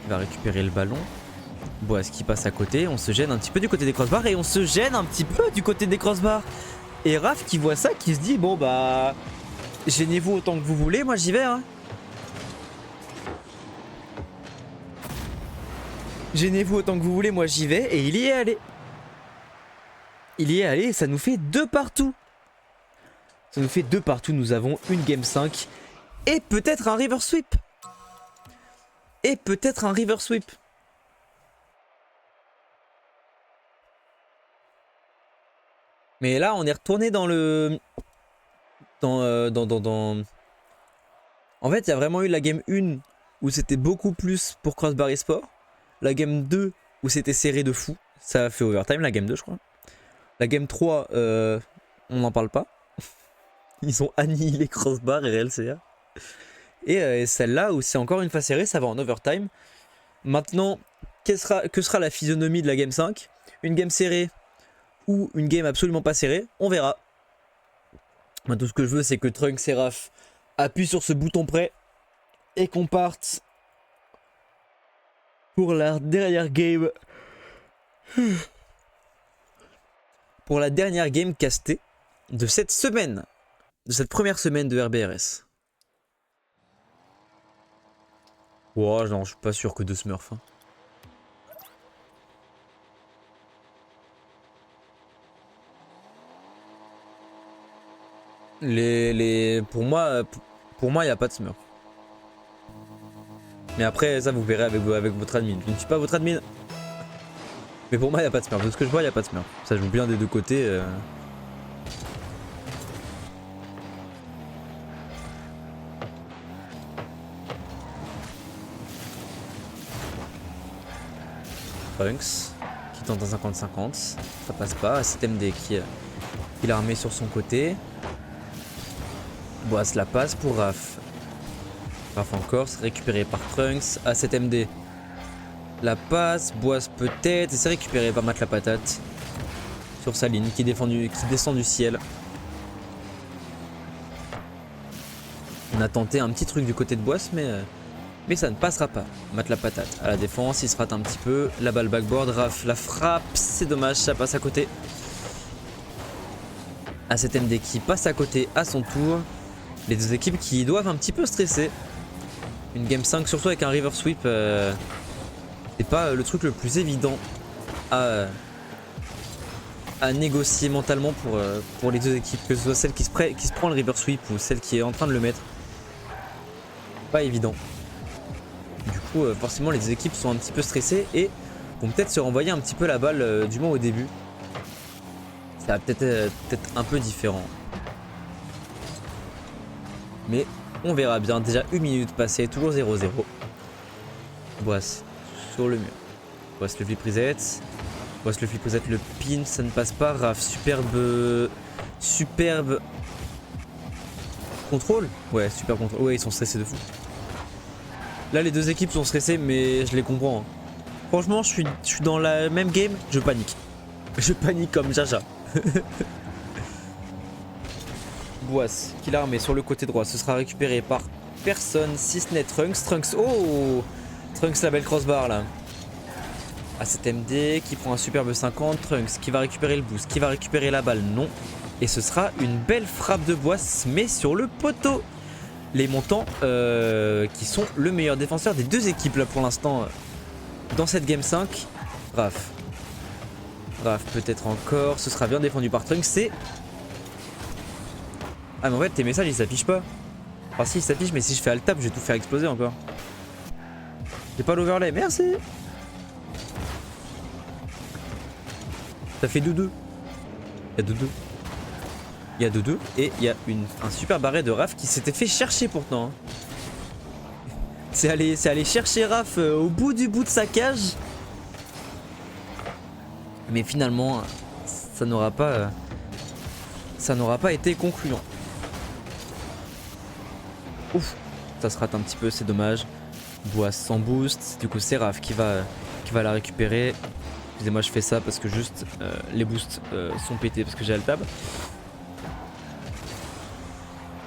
Il va récupérer le ballon. Boas qui passe à côté. On se gêne un petit peu du côté des Crossbar. Et on se gêne un petit peu du côté des Crossbar. Et Raph qui voit ça, qui se dit, bon bah... Gênez-vous autant que vous voulez, moi j'y vais hein. Gênez-vous autant que vous voulez, moi j'y vais. Et il y est allé. Il y est allé et ça nous fait 2 partout. Ça nous fait 2 partout, nous avons une game 5 et peut-être un river sweep. Et peut-être un river sweep. Mais là, on est retourné dans le... En fait, il y a vraiment eu la game 1 où c'était beaucoup plus pour Crossbar eSport. La game 2 où c'était serré de fou. Ça a fait overtime, la game 2 je crois. La game 3, on n'en parle pas. Ils ont annihilé Crossbar et RLCR. Et celle-là où c'est encore une fois serré, ça va en overtime. Maintenant, que sera la physionomie de la game 5? Une game serrée ou une game absolument pas serrée? On verra. Moi, tout ce que je veux, c'est que Trunks et Raph appuient sur ce bouton prêt et qu'on parte pour la dernière game. Pour la dernière game castée de cette semaine. De cette première semaine de RBRS. Oh non, je suis pas sûr que de Smurf. Hein. Pour moi, il n'y a pas de Smurf. Mais après, ça vous verrez avec votre admin. Je ne suis pas votre admin. Mais pour moi, il n'y a pas de Smurf. De ce que je vois, il n'y a pas de Smurf. Ça joue bien des deux côtés. Trunks qui tente un 50-50, ça passe pas. A7MD qui l'a remis sur son côté. Boas la passe pour Raph. Raph encore, c'est récupéré par Trunks. A7MD la passe, Boas peut-être, et c'est récupéré par Matt la patate sur sa ligne qui descend du ciel. On a tenté un petit truc du côté de Boas, mais ça ne passera pas. Matt la patate à la défense, il se rate un petit peu. La balle backboard, Raph la frappe, c'est dommage, ça passe à côté. A7MD qui passe à côté à son tour. Les deux équipes qui doivent un petit peu stresser. Une game 5, surtout avec un river sweep, c'est pas le truc le plus évident à négocier mentalement pour les deux équipes, que ce soit celle qui se prend le river sweep ou celle qui est en train de le mettre. Pas évident. Du coup, forcément, les deux équipes sont un petit peu stressées et vont peut-être se renvoyer un petit peu la balle, du moins au début. Ça va peut-être un peu différent. Mais on verra bien. Déjà 1 minute passée, toujours 0-0. Boisse sur le mur. Boisse le flip reset. Boisse le flip reset, le pin, ça ne passe pas. Raph, superbe contrôle. Ouais, super contrôle. Ouais, ils sont stressés de fou. Là, les deux équipes sont stressées, mais je les comprends. Hein. Franchement, je suis dans la même game, je panique. Je panique comme Jaja. Boisse qui l'a remet sur le côté droit. Ce sera récupéré par personne, si ce n'est Trunks. Trunks, oh, Trunks, la belle crossbar là. A7MD qui prend un superbe 50. Trunks qui va récupérer le boost, qui va récupérer la balle, non. Et ce sera une belle frappe de Boisse, mais sur le poteau. Les montants qui sont le meilleur défenseur des deux équipes là pour l'instant dans cette game 5. Raph peut-être encore. Ce sera bien défendu par Trunks. C'est... Ah mais en fait tes messages ils s'affichent pas. Enfin si ils s'affichent, mais si je fais alt tab je vais tout faire exploser encore. J'ai pas l'overlay, merci. Ça fait 2-2. Il y a 2-2. Il y a 2-2 et il y a un super barré de Raph qui s'était fait chercher pourtant. C'est allé chercher Raph au bout de sa cage. Mais finalement, ça n'aura pas été concluant. Ouf, ça se rate un petit peu, c'est dommage. Boisse sans boost, du coup c'est Raph qui va la récupérer. Excusez-moi, je fais ça parce que juste les boosts sont pétés parce que j'ai alt tab.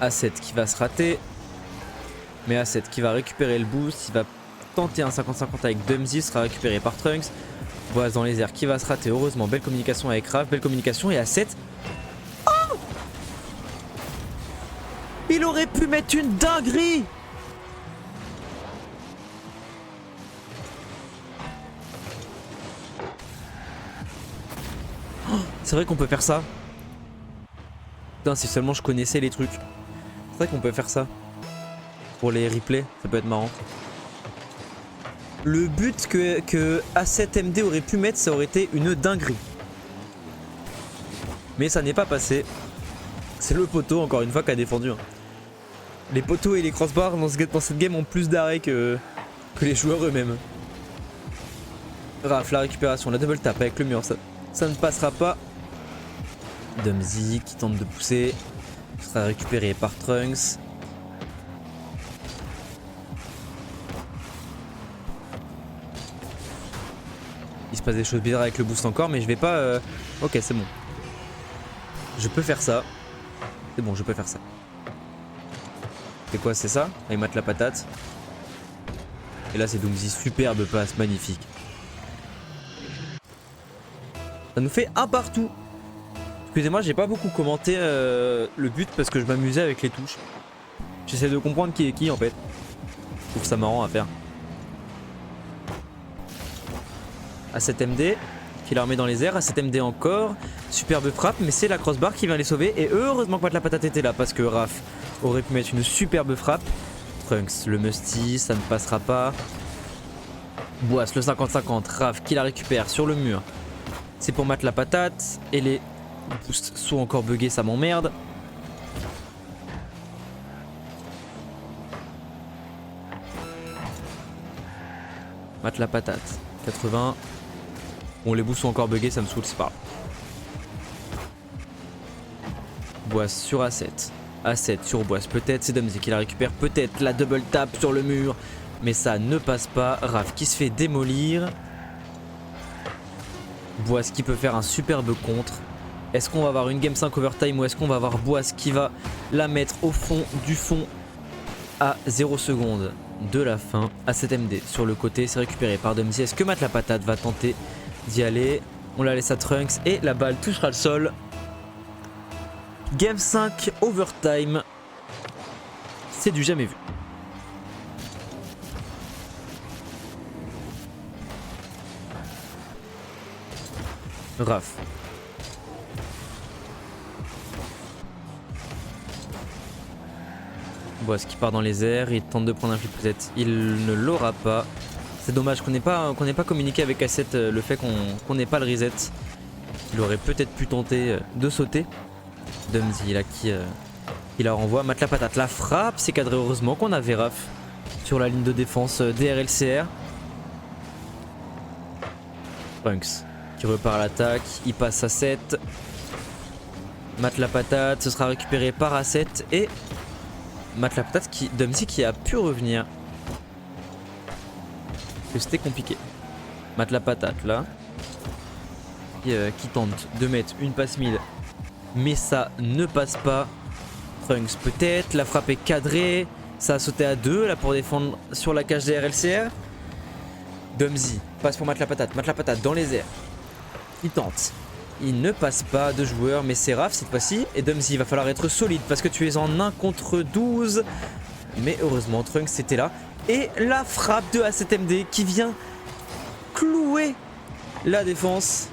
A7 qui va se rater. Mais A7 qui va récupérer le boost. Il va tenter un 50-50 avec Dumsy. Sera récupéré par Trunks. Boisse dans les airs qui va se rater. Heureusement, belle communication avec Raph. Belle communication et A7. Oh, il aurait pu mettre une dinguerie. Oh, c'est vrai qu'on peut faire ça. Putain, si seulement je connaissais les trucs. C'est vrai qu'on peut faire ça. Pour les replays, ça peut être marrant. Le but que A7MD aurait pu mettre, ça aurait été une dinguerie. Mais ça n'est pas passé. C'est le poteau, encore une fois, qui a défendu. Hein. Les poteaux et les crossbars dans cette game ont plus d'arrêt que les joueurs eux-mêmes. Raph, la récupération, la double tap avec le mur, ça ne passera pas. Dumsy qui tente de pousser. Sera récupéré par Trunks. Il se passe des choses bizarres avec le boost encore, mais je vais pas... Ok, c'est bon. Je peux faire ça. C'est bon, je peux faire ça. C'est quoi, c'est ça? Il mate la patate. Et là, c'est Dumsy. Superbe passe, magnifique. Ça nous fait un partout. Excusez-moi, j'ai pas beaucoup commenté le but parce que je m'amusais avec les touches. J'essaie de comprendre qui est qui en fait. Je trouve ça marrant à faire. A7MD qui la remet dans les airs. A7MD encore. Superbe frappe, mais c'est la crossbar qui vient les sauver. Et heureusement que Mat la patate était là parce que Raph aurait pu mettre une superbe frappe. Trunks, le musty, ça ne passera pas. Boisse, le 50-50. Raph qui la récupère sur le mur. C'est pour Mat la patate. Et les boosts sont encore buggés, ça m'emmerde. Mat la patate. 80. Bon, les boosts sont encore buggés, ça me saoule, c'est pas grave. Boisse sur A7. A7 sur Boisse, peut-être c'est Dumsy qui la récupère, peut-être la double tap sur le mur, mais ça ne passe pas. Raph qui se fait démolir. Boisse qui peut faire un superbe contre. Est-ce qu'on va avoir une game 5 overtime ou est-ce qu'on va avoir Boisse qui va la mettre au fond du fond à 0 secondes de la fin? A7MD sur le côté, c'est récupéré par Dumsy. Est-ce que Mat la patate va tenter d'y aller? On la laisse à Trunks et la balle touchera le sol. Game 5 overtime. C'est du jamais vu. Raph. Bon, ce qui part dans les airs, il tente de prendre un flip peut-être. Il ne l'aura pas. C'est dommage qu'on n'ait pas communiqué avec Asset le fait qu'on n'ait pas le reset. Il aurait peut-être pu tenter de sauter. Dumsy là qui la renvoie. Mate la patate, la frappe, c'est cadré. Heureusement qu'on avait Raph sur la ligne de défense DRLCR. Trunks qui repart à l'attaque, il passe à 7. Mate la patate, ce sera récupéré par A7 et Mate la patate Dumsy qui a pu revenir. Que c'était compliqué. Mate la patate là. Qui tente de mettre une passe mid. Mais ça ne passe pas. Trunks peut-être, la frappe est cadrée. Ça a sauté à 2 là pour défendre sur la cage des RLCR. Dumsy passe pour Mate la patate dans les airs. Il tente. Il ne passe pas de joueur, mais c'est Raph cette fois-ci. Et Dumsy, il va falloir être solide parce que tu es en 1 contre 12. Mais heureusement, Trunks c'était là. Et la frappe de A7MD qui vient clouer la défense.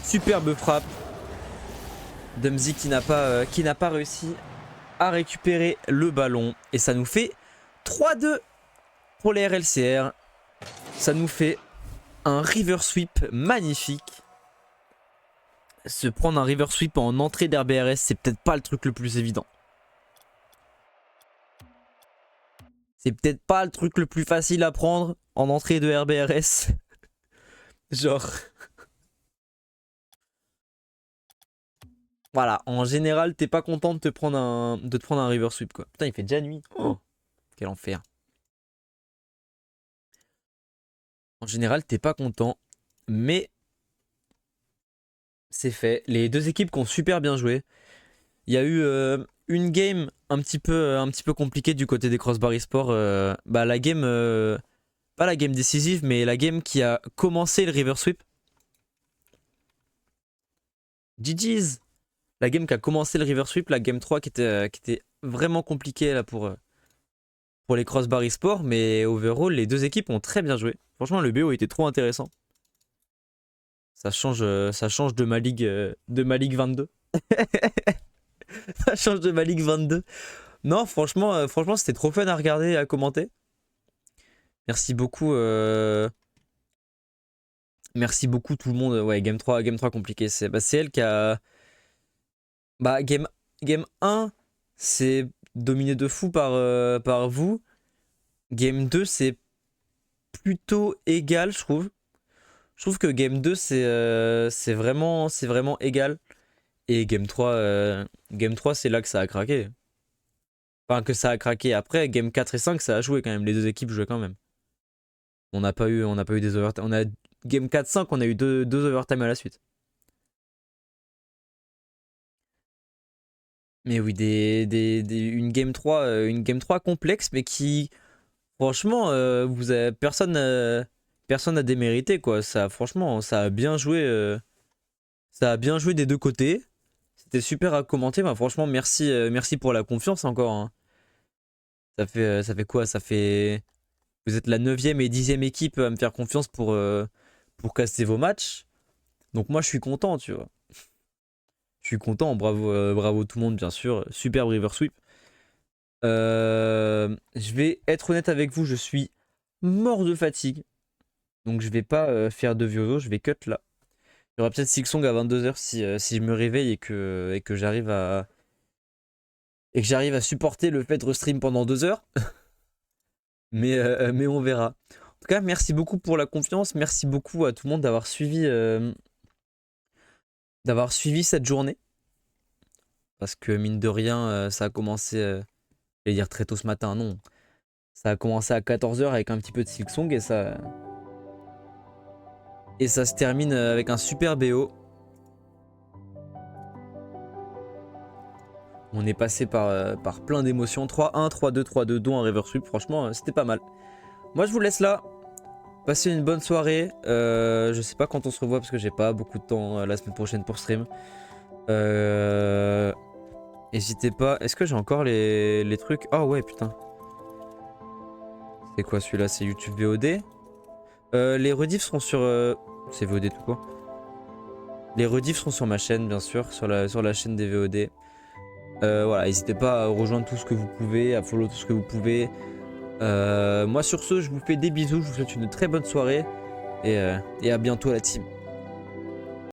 Superbe frappe. Dumsy qui n'a pas réussi à récupérer le ballon. Et ça nous fait 3-2 pour les RLCR. Ça nous fait un river sweep magnifique. Se prendre un river sweep en entrée d'RBRS, c'est peut-être pas le truc le plus évident. C'est peut-être pas le truc le plus facile à prendre en entrée de RBRS. Genre... Voilà, en général, t'es pas content de te prendre un river sweep quoi. Putain, il fait déjà nuit. Oh, quel enfer. En général, t'es pas content, mais c'est fait. Les deux équipes qui ont super bien joué. Il y a eu une game un petit peu compliquée du côté des Crossbar eSport. La game, pas la game décisive, mais la game qui a commencé le river sweep. GG's. La game qui a commencé le river sweep, la game 3 qui était vraiment compliquée là pour les Crossbar eSport, mais overall les deux équipes ont très bien joué. Franchement le BO était trop intéressant. Ça change de ma ligue 22. Ça change de ma ligue 22. Non franchement c'était trop fun à regarder et à commenter. Merci beaucoup merci beaucoup tout le monde. Ouais, game 3 compliqué. C'est elle qui a... Game 1, c'est dominé de fou par vous. Game 2, c'est plutôt égal, je trouve. Je trouve que Game 2, c'est vraiment égal. Et Game 3, c'est là que ça a craqué. Enfin, que ça a craqué. Après, Game 4 et 5, ça a joué quand même. Les deux équipes jouaient quand même. On n'a pas eu des overtime. On a Game 4-5, on a eu deux overtime à la suite. Mais oui, une Game 3 complexe, mais qui, franchement, personne n'a démérité, quoi. Ça, franchement, ça a bien joué des deux côtés. C'était super à commenter. Bah, franchement, merci pour la confiance encore. Hein. Ça fait quoi? Vous êtes la 9e et 10e équipe à me faire confiance pour caster vos matchs. Donc moi, je suis content, tu vois. Je suis content, bravo tout le monde bien sûr, super river sweep. Je vais être honnête avec vous, je suis mort de fatigue. Donc je vais pas faire de vieux, je vais cut là. Il y aura peut-être Silksong à 22h si je me réveille et que j'arrive à supporter le fait de restream pendant 2 heures. mais on verra. En tout cas, merci beaucoup pour la confiance, merci beaucoup à tout le monde d'avoir suivi cette journée. Parce que mine de rien, ça a commencé, je vais dire très tôt ce matin, non. Ça a commencé à 14h avec un petit peu de Silksong et ça se termine avec un super BO. On est passé par plein d'émotions. 3-1, 3-2, 3-2, dont un river sweep. Franchement, c'était pas mal. Moi, je vous laisse là. Passez une bonne soirée. Je sais pas quand on se revoit parce que j'ai pas beaucoup de temps la semaine prochaine pour stream. N'hésitez pas. Est-ce que j'ai encore les trucs? Oh ouais, putain. C'est quoi celui-là? C'est YouTube VOD. Les rediffs seront sur... c'est VOD tout court. Les rediffs seront sur ma chaîne, bien sûr, sur la chaîne des VOD. Voilà, n'hésitez pas à rejoindre tout ce que vous pouvez, à follow tout ce que vous pouvez. Moi sur ce, je vous fais des bisous, je vous souhaite une très bonne soirée et à bientôt la team.